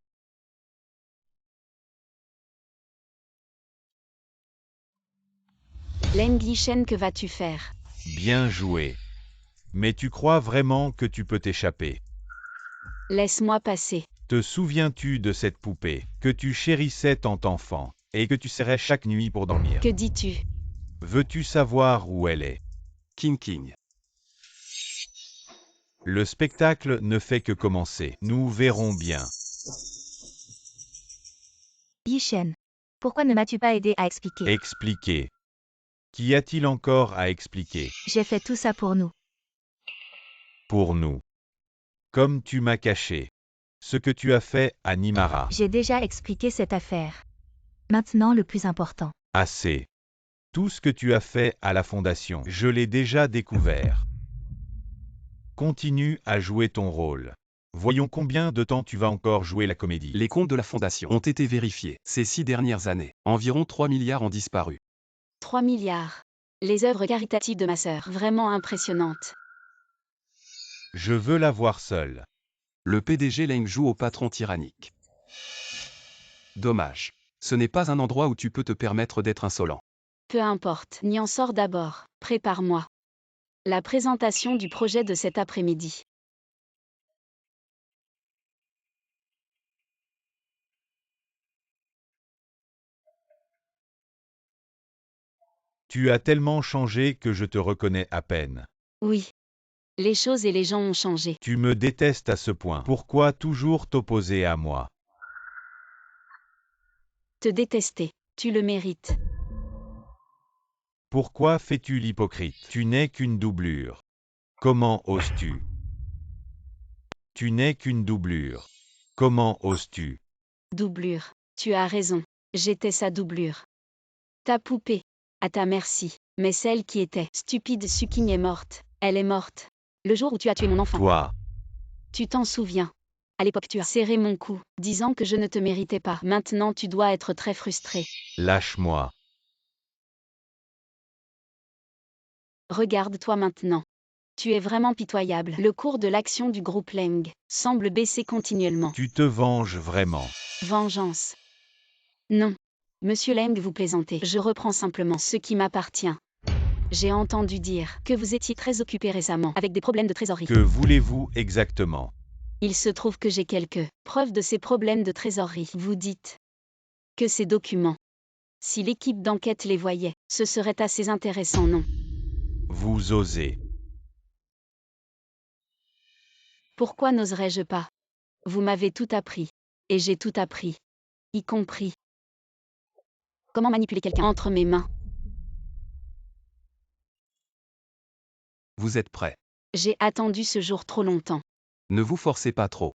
Leng Lishen, que vas-tu faire? Bien joué. Mais tu crois vraiment que tu peux t'échapper? Laisse-moi passer. Te souviens-tu de cette poupée que tu chérissais tant enfant et que tu serrais chaque nuit pour dormir? Que dis-tu? Veux-tu savoir où elle est? King. Le spectacle ne fait que commencer. Nous verrons bien. Yishen, pourquoi ne m'as-tu pas aidé à expliquer? Expliquer. Qu'y a-t-il encore à expliquer? J'ai fait tout ça pour nous. Pour nous. Comme tu m'as caché ce que tu as fait à Nimara. J'ai déjà expliqué cette affaire. Maintenant le plus important. Assez. Tout ce que tu as fait à la fondation, je l'ai déjà découvert. Continue à jouer ton rôle. Voyons combien de temps tu vas encore jouer la comédie. Les comptes de la fondation ont été vérifiés. Ces 6 dernières années, environ 3 milliards ont disparu. 3 milliards. Les œuvres caritatives de ma sœur, vraiment impressionnantes. Je veux la voir seule. Le PDG Leng joue au patron tyrannique. Dommage. Ce n'est pas un endroit où tu peux te permettre d'être insolent. Peu importe, Nian sort d'abord. Prépare-moi. La présentation du projet de cet après-midi. Tu as tellement changé que je te reconnais à peine. Oui. Les choses et les gens ont changé. Tu me détestes à ce point. Pourquoi toujours t'opposer à moi? Te détester. Tu le mérites. Pourquoi fais-tu l'hypocrite? Tu n'es qu'une doublure. Comment oses-tu? Tu n'es qu'une doublure. Comment oses-tu? Doublure. Tu as raison. J'étais sa doublure. Ta poupée. À ta merci. Mais celle qui était stupide Suking est morte. Elle est morte. Le jour où tu as tué mon enfant. Toi, Tu t'en souviens. À l'époque, tu as serré mon cou, disant que je ne te méritais pas. Maintenant, tu dois être très frustré. lâche-moi. Regarde-toi maintenant. Tu es vraiment pitoyable. Le cours de l'action du groupe Leng semble baisser continuellement. Tu te venges vraiment. Vengeance. Non. Monsieur Leng, vous plaisantez. Je reprends simplement ce qui m'appartient. J'ai entendu dire que vous étiez très occupé récemment avec des problèmes de trésorerie. Que voulez-vous exactement? Il se trouve que j'ai quelques preuves de ces problèmes de trésorerie. Vous dites que ces documents, si l'équipe d'enquête les voyait, ce serait assez intéressant, non? Vous osez. Pourquoi n'oserais-je pas? Vous m'avez tout appris. Et j'ai tout appris. Y compris comment manipuler quelqu'un entre mes mains. Vous êtes prêt. J'ai attendu ce jour trop longtemps. Ne vous forcez pas trop.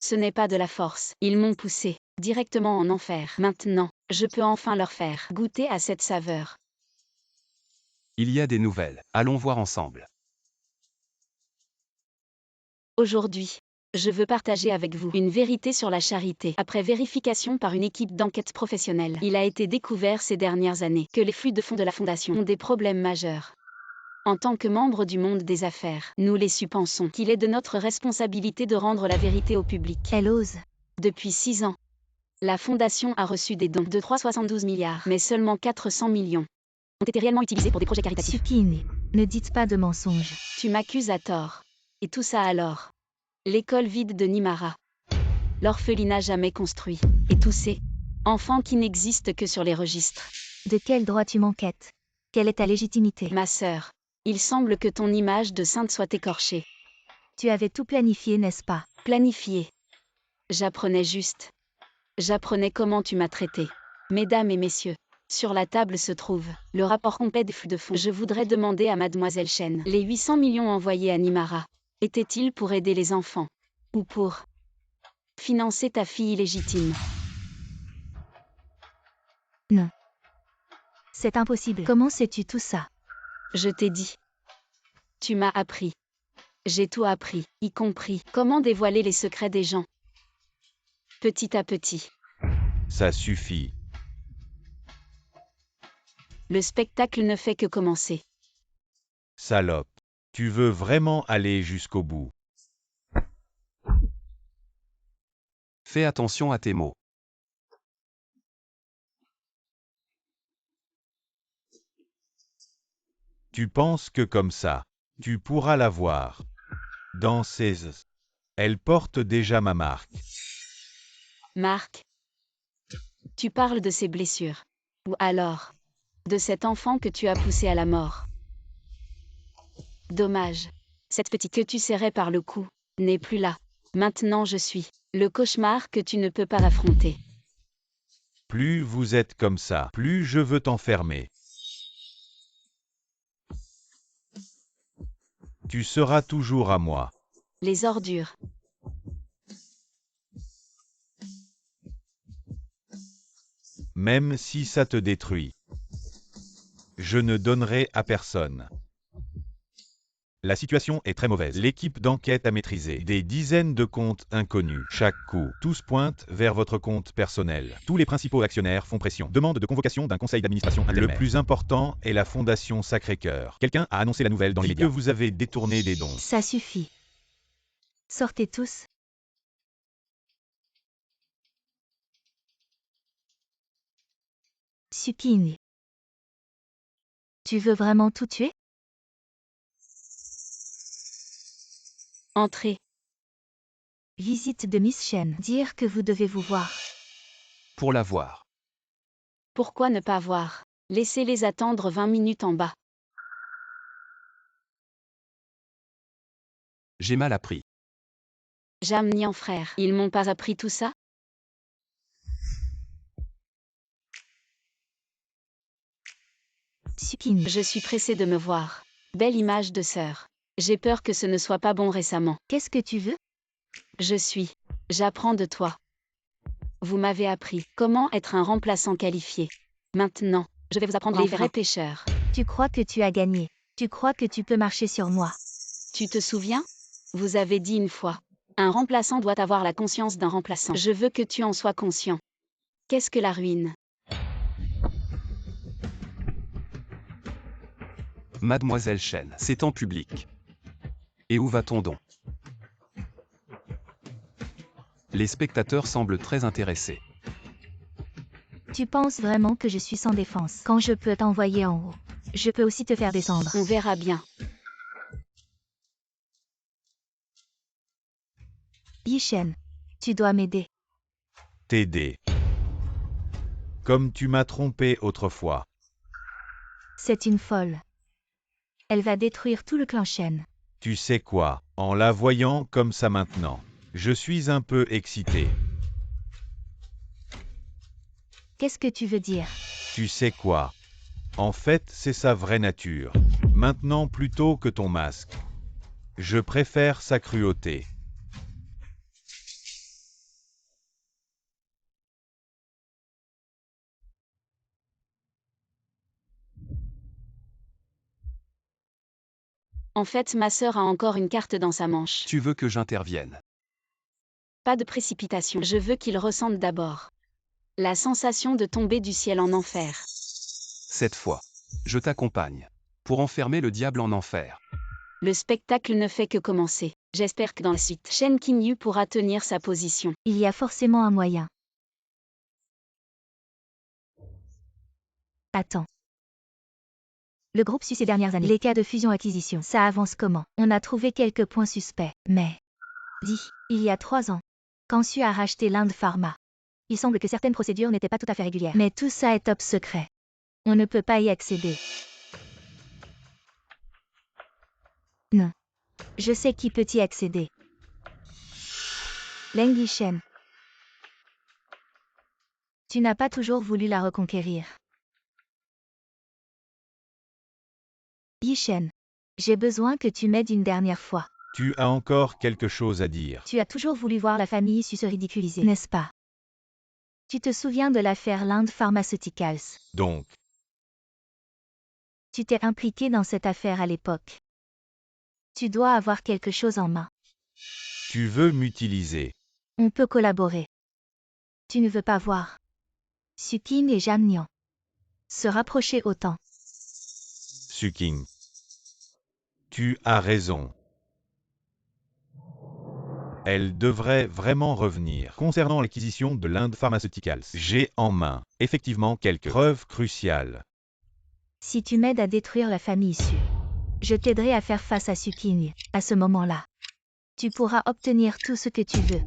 Ce n'est pas de la force. Ils m'ont poussé directement en enfer. Maintenant, je peux enfin leur faire goûter à cette saveur. Il y a des nouvelles. Allons voir ensemble. Aujourd'hui, je veux partager avec vous une vérité sur la charité. Après vérification par une équipe d'enquête professionnelle, il a été découvert ces dernières années que les flux de fonds de la Fondation ont des problèmes majeurs. En tant que membres du monde des affaires, nous les pensons qu'il est de notre responsabilité de rendre la vérité au public. Elle ose. Depuis 6 ans, la Fondation a reçu des dons de 372 milliards, mais seulement 400 millions ont été réellement utilisés pour des projets caritatifs. Tsukine, ne dites pas de mensonges. Tu m'accuses à tort. Et tout ça alors. L'école vide de Nimara. L'orphelinat jamais construit. Et tous ces enfants qui n'existent que sur les registres. De quel droit tu m'enquêtes? Quelle est ta légitimité? Ma sœur, il semble que ton image de sainte soit écorchée. Tu avais tout planifié, n'est-ce pas? Planifié. J'apprenais juste. J'apprenais comment tu m'as traité. Mesdames et messieurs, sur la table se trouve le rapport complet des flux de fonds. Je voudrais demander à Mademoiselle Chen, les 800 millions envoyés à Nimara, étaient-ils pour aider les enfants? Ou pour financer ta fille illégitime? Non. C'est impossible. Comment sais-tu tout ça? Je t'ai dit. Tu m'as appris. J'ai tout appris, y compris comment dévoiler les secrets des gens. Petit à petit. Ça suffit. Le spectacle ne fait que commencer. Salope. Tu veux vraiment aller jusqu'au bout. Fais attention à tes mots. Tu penses que comme ça, tu pourras la voir. Dans ses... Elle porte déjà ma marque. Marc, tu parles de ses blessures. Ou alors, de cet enfant que tu as poussé à la mort. Dommage. Cette petite que tu serrais par le cou n'est plus là. Maintenant je suis le cauchemar que tu ne peux pas affronter. Plus vous êtes comme ça, plus je veux t'enfermer. Tu seras toujours à moi. Les ordures. Même si ça te détruit. Je ne donnerai à personne. La situation est très mauvaise. L'équipe d'enquête a maîtrisé des dizaines de comptes inconnus. Chaque coup, tous pointent vers votre compte personnel. Tous les principaux actionnaires font pression. Demande de convocation d'un conseil d'administration. Le plus important est la Fondation Sacré-Cœur. Quelqu'un a annoncé la nouvelle dans les médias. Que vous avez détourné des dons. Ça suffit. Sortez tous. Tsukine. Tu veux vraiment tout tuer? Entrez. Visite de Miss Chen. Dire que vous devez vous voir. Pour la voir. Pourquoi ne pas voir? Laissez-les attendre 20 minutes en bas. J'ai mal appris. Jam Nian frère. Ils m'ont pas appris tout ça? Sukin. Je suis pressée de me voir. Belle image de sœur. J'ai peur que ce ne soit pas bon récemment. Qu'est-ce que tu veux? J'apprends de toi. Vous m'avez appris comment être un remplaçant qualifié. Maintenant, je vais vous apprendre les vrais pêcheurs. Tu crois que tu as gagné. Tu crois que tu peux marcher sur moi. Tu te souviens? Vous avez dit une fois. Un remplaçant doit avoir la conscience d'un remplaçant. Je veux que tu en sois conscient. Qu'est-ce que la ruine? Mademoiselle Chen, c'est en public. Et où va-t-on donc? Les spectateurs semblent très intéressés. Tu penses vraiment que je suis sans défense quand je peux t'envoyer en haut? Je peux aussi te faire descendre. On verra bien. Yishen, tu dois m'aider. T'aider. Comme tu m'as trompé autrefois. C'est une folle. Elle va détruire tout le clan Shen. Tu sais quoi, en la voyant comme ça maintenant, je suis un peu excité. Qu'est-ce que tu veux dire? Tu sais quoi? En fait, c'est sa vraie nature. Maintenant plutôt que ton masque. Je préfère sa cruauté. En fait, ma sœur a encore une carte dans sa manche. Tu veux que j'intervienne? Pas de précipitation. Je veux qu'il ressente d'abord la sensation de tomber du ciel en enfer. Cette fois, je t'accompagne. Pour enfermer le diable en enfer. Le spectacle ne fait que commencer. J'espère que dans la suite, Shen Qingyu pourra tenir sa position. Il y a forcément un moyen. Attends. Le groupe suit ces dernières années. Les cas de fusion-acquisition, ça avance comment? On a trouvé quelques points suspects, mais... il y a 3 ans, quand Su a racheté l'Inde Pharma, il semble que certaines procédures n'étaient pas tout à fait régulières. Mais tout ça est top secret. On ne peut pas y accéder. Non. Je sais qui peut y accéder. Leng Yishen. Tu n'as pas toujours voulu la reconquérir. Yishen. J'ai besoin que tu m'aides une dernière fois. Tu as encore quelque chose à dire. Tu as toujours voulu voir la famille Su se ridiculiser, n'est-ce pas? Tu te souviens de l'affaire Land Pharmaceuticals? Donc, Tu t'es impliqué dans cette affaire à l'époque. Tu dois avoir quelque chose en main. tu veux m'utiliser. On peut collaborer. Tu ne veux pas voir Sukin et Jam Nian se rapprocher autant. Suking. Tu as raison. Elle devrait vraiment revenir. Concernant l'acquisition de l'Inde Pharmaceuticals, j'ai en main, effectivement, quelques preuves cruciales. Si tu m'aides à détruire la famille Su, je t'aiderai à faire face à Sukin. À ce moment-là, tu pourras obtenir tout ce que tu veux.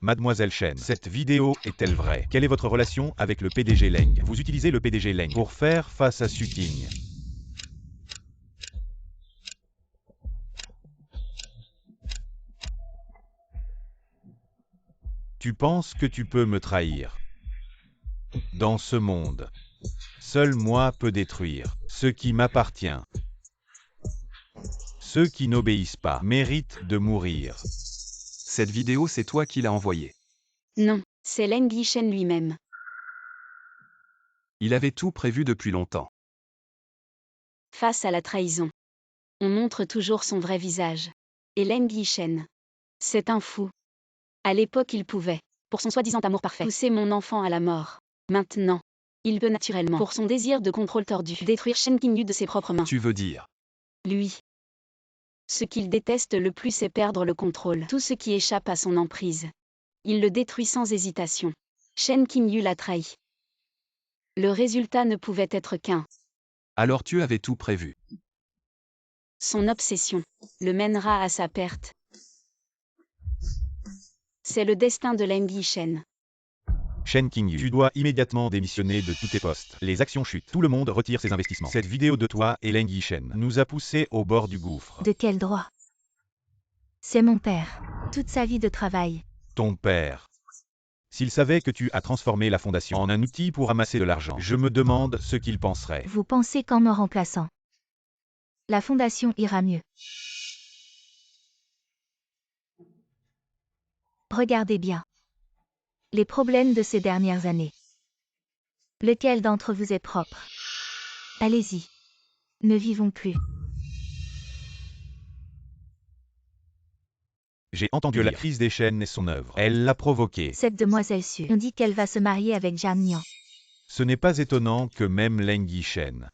Mademoiselle Chen, cette vidéo est-elle vraie? Quelle est votre relation avec le PDG Leng? Vous utilisez le PDG Leng pour faire face à Suking. Tu penses que tu peux me trahir? Dans ce monde, seul moi peux détruire ce qui m'appartient. Ceux qui n'obéissent pas méritent de mourir. Cette vidéo, c'est toi qui l'as envoyée. Non, c'est Leng Yishen lui-même. Il avait tout prévu depuis longtemps. Face à la trahison, on montre toujours son vrai visage. Et Leng Yishen, c'est un fou. À l'époque, il pouvait, pour son soi-disant amour parfait, pousser mon enfant à la mort. Maintenant, il peut naturellement, pour son désir de contrôle tordu, détruire Shen Qingyu de ses propres mains. Tu veux dire? Lui. Ce qu'il déteste le plus, c'est perdre le contrôle. Tout ce qui échappe à son emprise. Il le détruit sans hésitation. Shen Qingyu l'a trahi. Le résultat ne pouvait être qu'un. Alors tu avais tout prévu. Son obsession le mènera à sa perte. C'est le destin de Leng Yishen. Shen Qingyu, tu dois immédiatement démissionner de tous tes postes. Les actions chutent. Tout le monde retire ses investissements. Cette vidéo de toi et Leng Yishen nous a poussés au bord du gouffre. De quel droit? C'est mon père. Toute sa vie de travail. Ton père. S'il savait que tu as transformé la fondation en un outil pour amasser de l'argent, je me demande ce qu'il penserait. Vous pensez qu'en me remplaçant, la fondation ira mieux? Regardez bien. Les problèmes de ces dernières années. Lequel d'entre vous est propre? Allez-y. Ne vivons plus. J'ai entendu la crise des chaînes et son œuvre. Elle l'a provoquée. Cette demoiselle Su, on dit qu'elle va se marier avec Zhang Nian. Ce n'est pas étonnant que même Leng Yishen.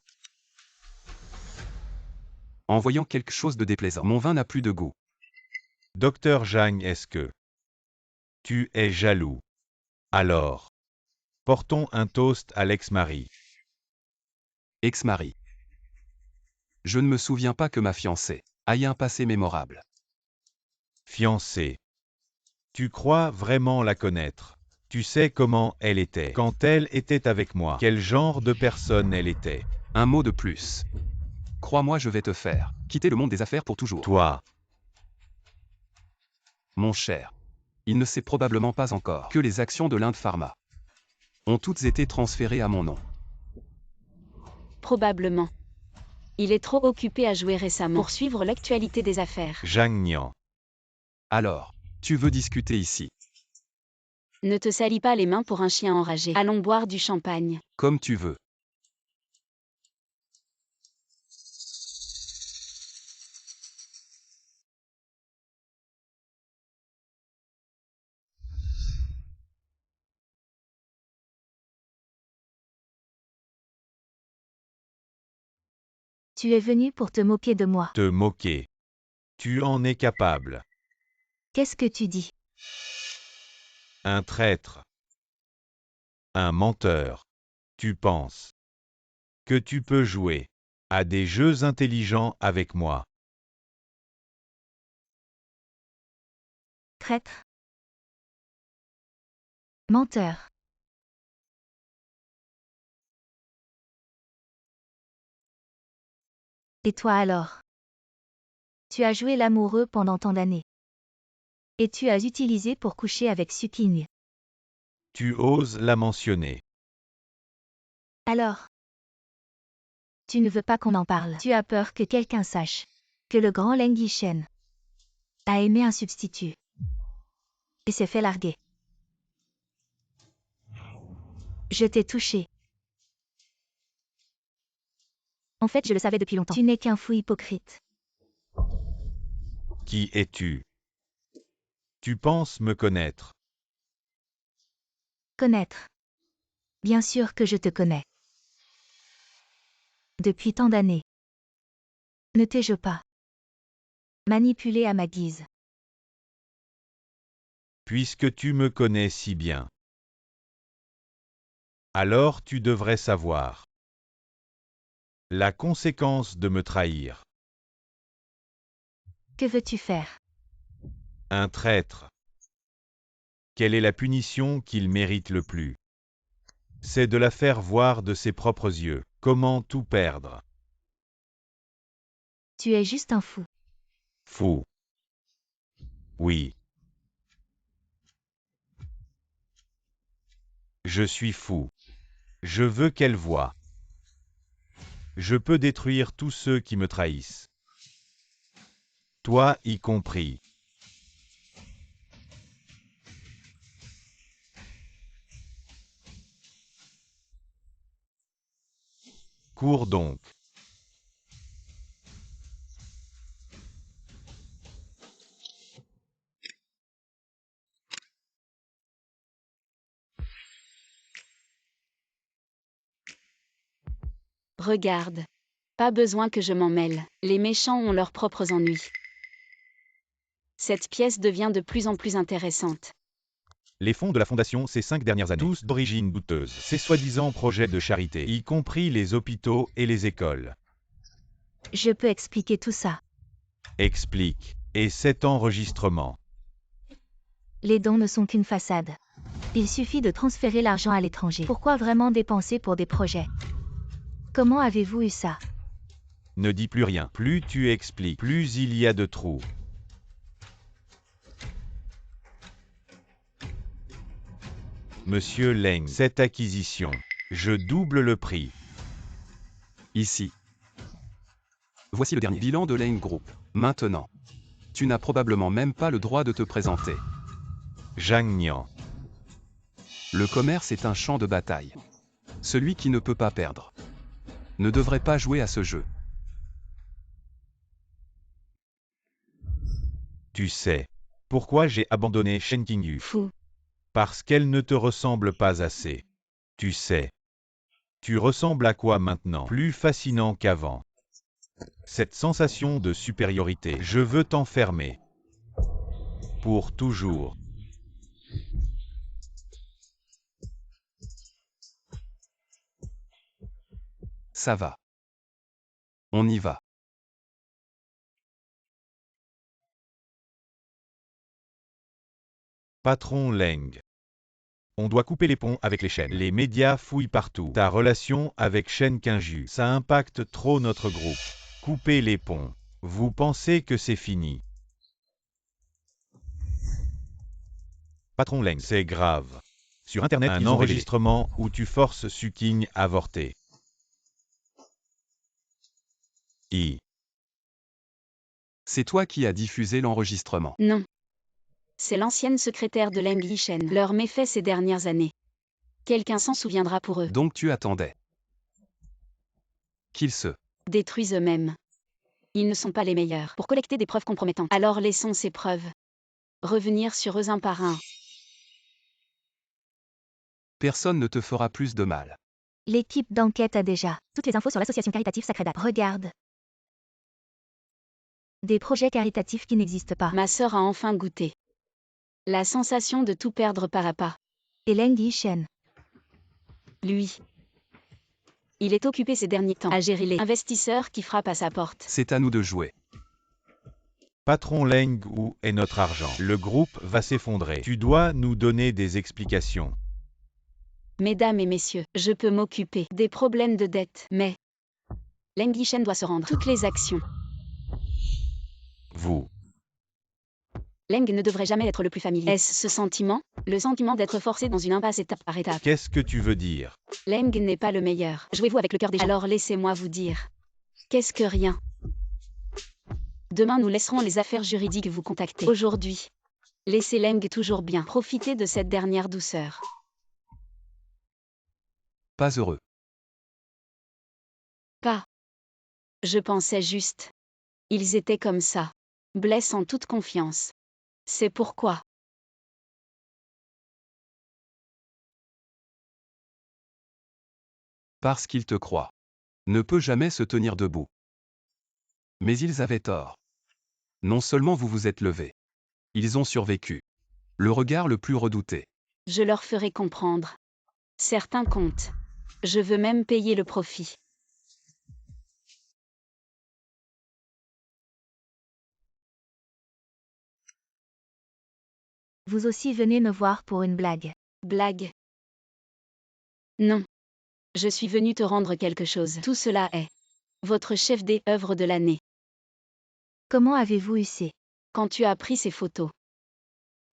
En voyant quelque chose de déplaisant, mon vin n'a plus de goût. Docteur Zhang, est-ce que tu es jaloux? Alors, portons un toast à l'ex-mari. Ex-mari. Je ne me souviens pas que ma fiancée ait un passé mémorable. Fiancée. Tu crois vraiment la connaître? Tu sais comment elle était quand elle était avec moi? Quel genre de personne elle était? Un mot de plus. Crois-moi, je vais te faire quitter le monde des affaires pour toujours. Toi. Mon cher. Il ne sait probablement pas encore que les actions de l'Inde Pharma ont toutes été transférées à mon nom. Probablement. Il est trop occupé à jouer récemment pour suivre l'actualité des affaires. Zhang Nian. Alors, tu veux discuter ici? Ne te salis pas les mains pour un chien enragé. Allons boire du champagne. Comme tu veux. Tu es venu pour te moquer de moi. Te moquer. Tu en es capable. Qu'est-ce que tu dis? Un traître. Un menteur. Tu penses que tu peux jouer à des jeux intelligents avec moi. Traître. Menteur. Et toi alors? Tu as joué l'amoureux pendant tant d'années. Et tu as utilisé pour coucher avec Su Qing. Tu oses la mentionner. Alors? Tu ne veux pas qu'on en parle. Tu as peur que quelqu'un sache que le grand Leng Yishen a aimé un substitut et s'est fait larguer. Je t'ai touché. En fait, je le savais depuis longtemps. Tu n'es qu'un fou hypocrite. Qui es-tu? Tu penses me connaître? Connaître. Bien sûr que je te connais. Depuis tant d'années. Ne t'ai-je pas manipulé à ma guise? Puisque tu me connais si bien. Alors tu devrais savoir la conséquence de me trahir. Que veux-tu faire? Un traître. Quelle est la punition qu'il mérite le plus? C'est de la faire voir de ses propres yeux. Comment tout perdre? Tu es juste un fou. Fou. Oui. Je suis fou. Je veux qu'elle voie. Je peux détruire tous ceux qui me trahissent. Toi y compris. Cours donc. Regarde. Pas besoin que je m'en mêle. Les méchants ont leurs propres ennuis. Cette pièce devient de plus en plus intéressante. Les fonds de la Fondation ces 5 dernières années, tous d'origine douteuse, ces soi-disant projets de charité, y compris les hôpitaux et les écoles. Je peux expliquer tout ça. Explique. Et cet enregistrement. Les dons ne sont qu'une façade. Il suffit de transférer l'argent à l'étranger. Pourquoi vraiment dépenser pour des projets? Comment avez-vous eu ça? Ne dis plus rien. Plus tu expliques, plus il y a de trous. Monsieur Leng, cette acquisition, je double le prix. Ici. Voici le dernier bilan de Lane Group. Maintenant. Tu n'as probablement même pas le droit de te présenter. Zhang Nian. Le commerce est un champ de bataille. Celui qui ne peut pas perdre ne devrait pas jouer à ce jeu. Tu sais pourquoi j'ai abandonné Shen Qingyu? Fou. Parce qu'elle ne te ressemble pas assez. Tu sais. Tu ressembles à quoi maintenant? Plus fascinant qu'avant. Cette sensation de supériorité, je veux t'enfermer. Pour toujours. Ça va. On y va. Patron Leng. On doit couper les ponts avec les chaînes. Les médias fouillent partout. Ta relation avec Shen Qingyu, ça impacte trop notre groupe. Coupez les ponts. Vous pensez que c'est fini? Patron Leng, c'est grave. Sur Internet, un enregistrement où tu forces Suking à avorter. C'est toi qui as diffusé l'enregistrement. Non. C'est l'ancienne secrétaire de Leng Yishen. Leurs méfaits ces dernières années. Quelqu'un s'en souviendra pour eux. Donc tu attendais qu'ils se Détruisent eux-mêmes. Ils ne sont pas les meilleurs pour collecter des preuves compromettantes. Alors laissons ces preuves revenir sur eux un par un. Personne ne te fera plus de mal. L'équipe d'enquête a déjà toutes les infos sur l'association caritative Sacred Date. Regarde. Des projets caritatifs qui n'existent pas. Ma sœur a enfin goûté la sensation de tout perdre pas à pas. Et Leng Yishen. Lui. Il est occupé ces derniers temps à gérer les investisseurs qui frappent à sa porte. C'est à nous de jouer. Patron Leng, où est notre argent? Le groupe va s'effondrer. Tu dois nous donner des explications. Mesdames et messieurs, je peux m'occuper des problèmes de dette, mais Leng Yishen doit se rendre. Toutes les actions. Vous. Leng ne devrait jamais être le plus familier. Est-ce ce sentiment? Le sentiment d'être forcé dans une impasse étape par étape. Qu'est-ce que tu veux dire? Leng n'est pas le meilleur. Jouez-vous avec le cœur des gens. Alors laissez-moi vous dire. Qu'est-ce que rien? Demain nous laisserons les affaires juridiques vous contacter. Aujourd'hui, laissez Leng toujours bien profiter de cette dernière douceur. Pas heureux. Pas. Je pensais juste. Ils étaient comme ça. Blesse en toute confiance. C'est pourquoi. Parce qu'ils te croient. Ne peut jamais se tenir debout. Mais ils avaient tort. Non seulement vous vous êtes levé. Ils ont survécu. Le regard le plus redouté. Je leur ferai comprendre. Certains comptent. Je veux même payer le profit. Vous aussi venez me voir pour une blague. Blague. Non. Je suis venu te rendre quelque chose. Tout cela est votre chef d'œuvre de l'année. Comment avez-vous eu ces? Quand tu as pris ces photos.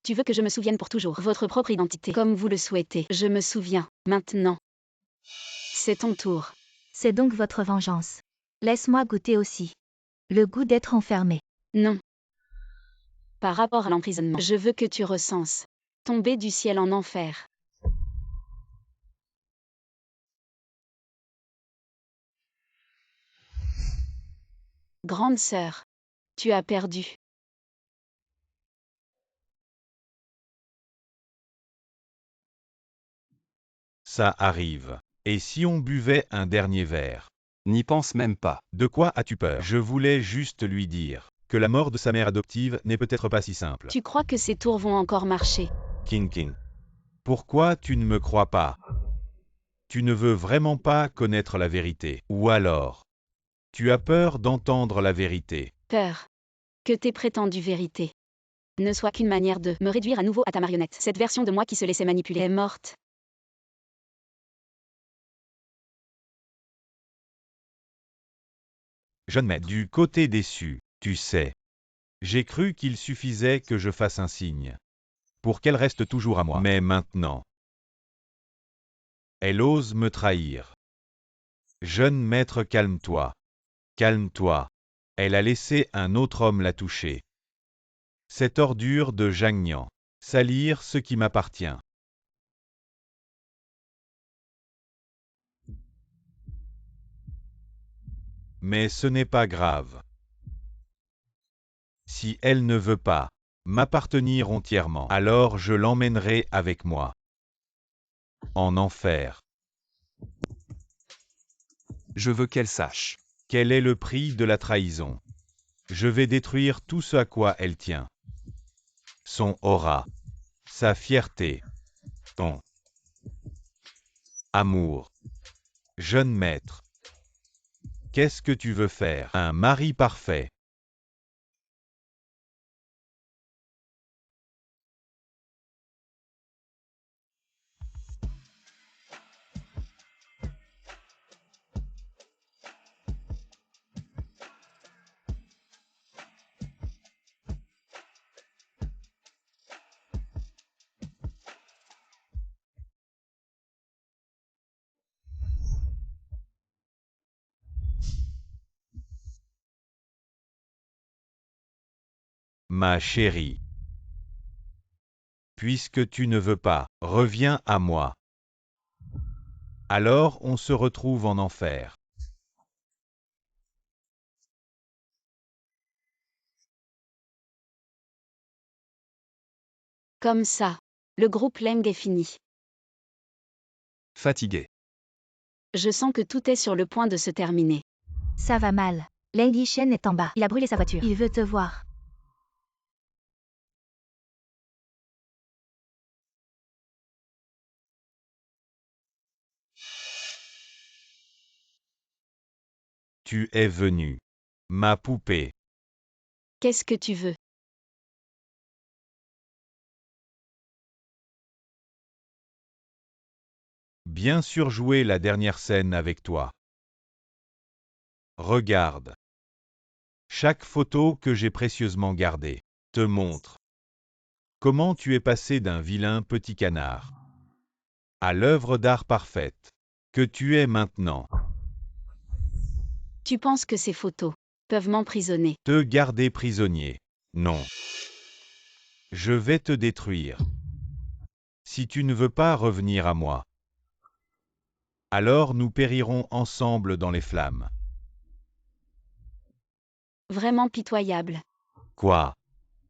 Tu veux que je me souvienne pour toujours. Votre propre identité. Comme vous le souhaitez. Je me souviens. Maintenant. C'est ton tour. C'est donc votre vengeance. Laisse-moi goûter aussi. Le goût d'être enfermé. Non. Par rapport à l'emprisonnement, je veux que tu recenses. Tomber du ciel en enfer. Grande sœur. Tu as perdu. Ça arrive. Et si on buvait un dernier verre? N'y pense même pas. De quoi as-tu peur? Je voulais juste lui dire que la mort de sa mère adoptive n'est peut-être pas si simple. Tu crois que ces tours vont encore marcher? King. Pourquoi tu ne me crois pas? Tu ne veux vraiment pas connaître la vérité. Ou alors, tu as peur d'entendre la vérité. Peur. Que tes prétendues vérités ne soit qu'une manière de me réduire à nouveau à ta marionnette. Cette version de moi qui se laissait manipuler est morte. Jeune maître, du côté déçu, tu sais. J'ai cru qu'il suffisait que je fasse un signe pour qu'elle reste toujours à moi. Mais maintenant, elle ose me trahir. Jeune maître, calme-toi. Calme-toi. Elle a laissé un autre homme la toucher. Cette ordure de Jagnan. Salir ce qui m'appartient. Mais ce n'est pas grave. Si elle ne veut pas m'appartenir entièrement, alors je l'emmènerai avec moi. En enfer. Je veux qu'elle sache. Quel est le prix de la trahison? Je vais détruire tout ce à quoi elle tient. Son aura, sa fierté, ton amour. Jeune maître, qu'est-ce que tu veux faire? Un mari parfait. Ma chérie. Puisque tu ne veux pas, reviens à moi. Alors on se retrouve en enfer. Comme ça. Le groupe Leng est fini. Fatigué. Je sens que tout est sur le point de se terminer. Ça va mal. Leng Yishen est en bas. Il a brûlé sa voiture. Il veut te voir. Tu es venu. Ma poupée. Qu'est-ce que tu veux? Bien sûr jouer la dernière scène avec toi. Regarde. Chaque photo que j'ai précieusement gardée te montre comment tu es passé d'un vilain petit canard à l'œuvre d'art parfaite que tu es maintenant. Tu penses que ces photos peuvent m'emprisonner? Te garder prisonnier. Non. Je vais te détruire. Si tu ne veux pas revenir à moi, alors nous périrons ensemble dans les flammes. Vraiment pitoyable. Quoi?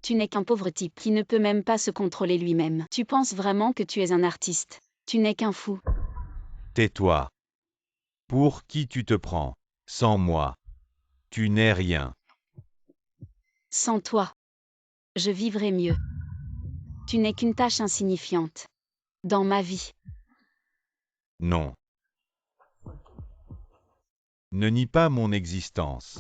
Tu n'es qu'un pauvre type qui ne peut même pas se contrôler lui-même. Tu penses vraiment que tu es un artiste? Tu n'es qu'un fou. Tais-toi. Pour qui tu te prends? Sans moi, tu n'es rien. Sans toi, je vivrais mieux. Tu n'es qu'une tâche insignifiante dans ma vie. Non. Ne nie pas mon existence.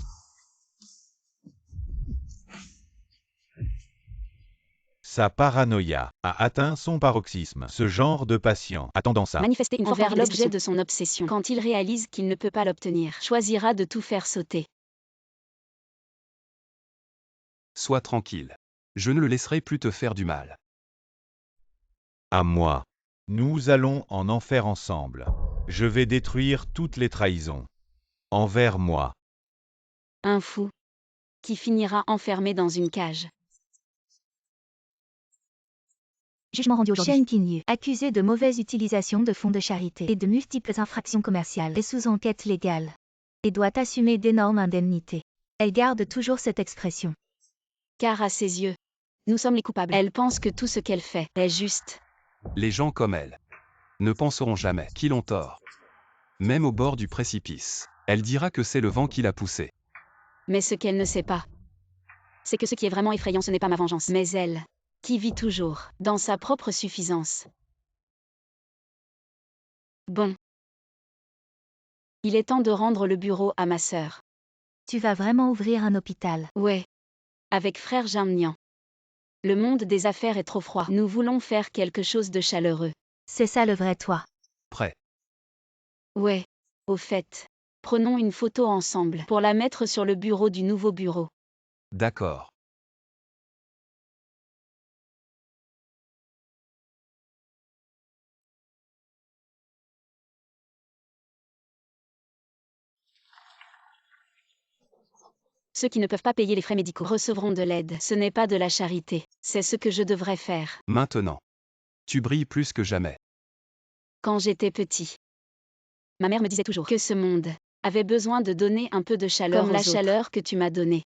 Sa paranoïa a atteint son paroxysme. Ce genre de patient a tendance à Manifester une forme envers envers l'objet l'objet de son obsession. Quand il réalise qu'il ne peut pas l'obtenir, choisira de tout faire sauter. Sois tranquille. Je ne le laisserai plus te faire du mal. à moi. Nous allons en enfer ensemble. Je vais détruire toutes les trahisons. Envers moi. Un fou qui finira enfermé dans une cage. Jugement rendu aujourd'hui. Shen Qinyu, accusé de mauvaise utilisation de fonds de charité et de multiples infractions commerciales, est sous enquête légale et doit assumer d'énormes indemnités. Elle garde toujours cette expression. Car à ses yeux, nous sommes les coupables. Elle pense que tout ce qu'elle fait est juste. Les gens comme elle ne penseront jamais qu'ils ont tort. Même au bord du précipice, elle dira que c'est le vent qui l'a poussée. Mais ce qu'elle ne sait pas, c'est que ce qui est vraiment effrayant, ce n'est pas ma vengeance, mais elle, qui vit toujours dans sa propre suffisance. Bon. Il est temps de rendre le bureau à ma sœur. Tu vas vraiment ouvrir un hôpital. Ouais. Avec frère Jamnian. Le monde des affaires est trop froid. Nous voulons faire quelque chose de chaleureux. C'est ça le vrai toi. Prêt. Ouais. Au fait. Prenons une photo ensemble pour la mettre sur le bureau du nouveau bureau. D'accord. Ceux qui ne peuvent pas payer les frais médicaux recevront de l'aide. Ce n'est pas de la charité. C'est ce que je devrais faire. Maintenant. Tu brilles plus que jamais. Quand j'étais petit. Ma mère me disait toujours que ce monde avait besoin de donner un peu de chaleur comme la chaleur que tu m'as donnée.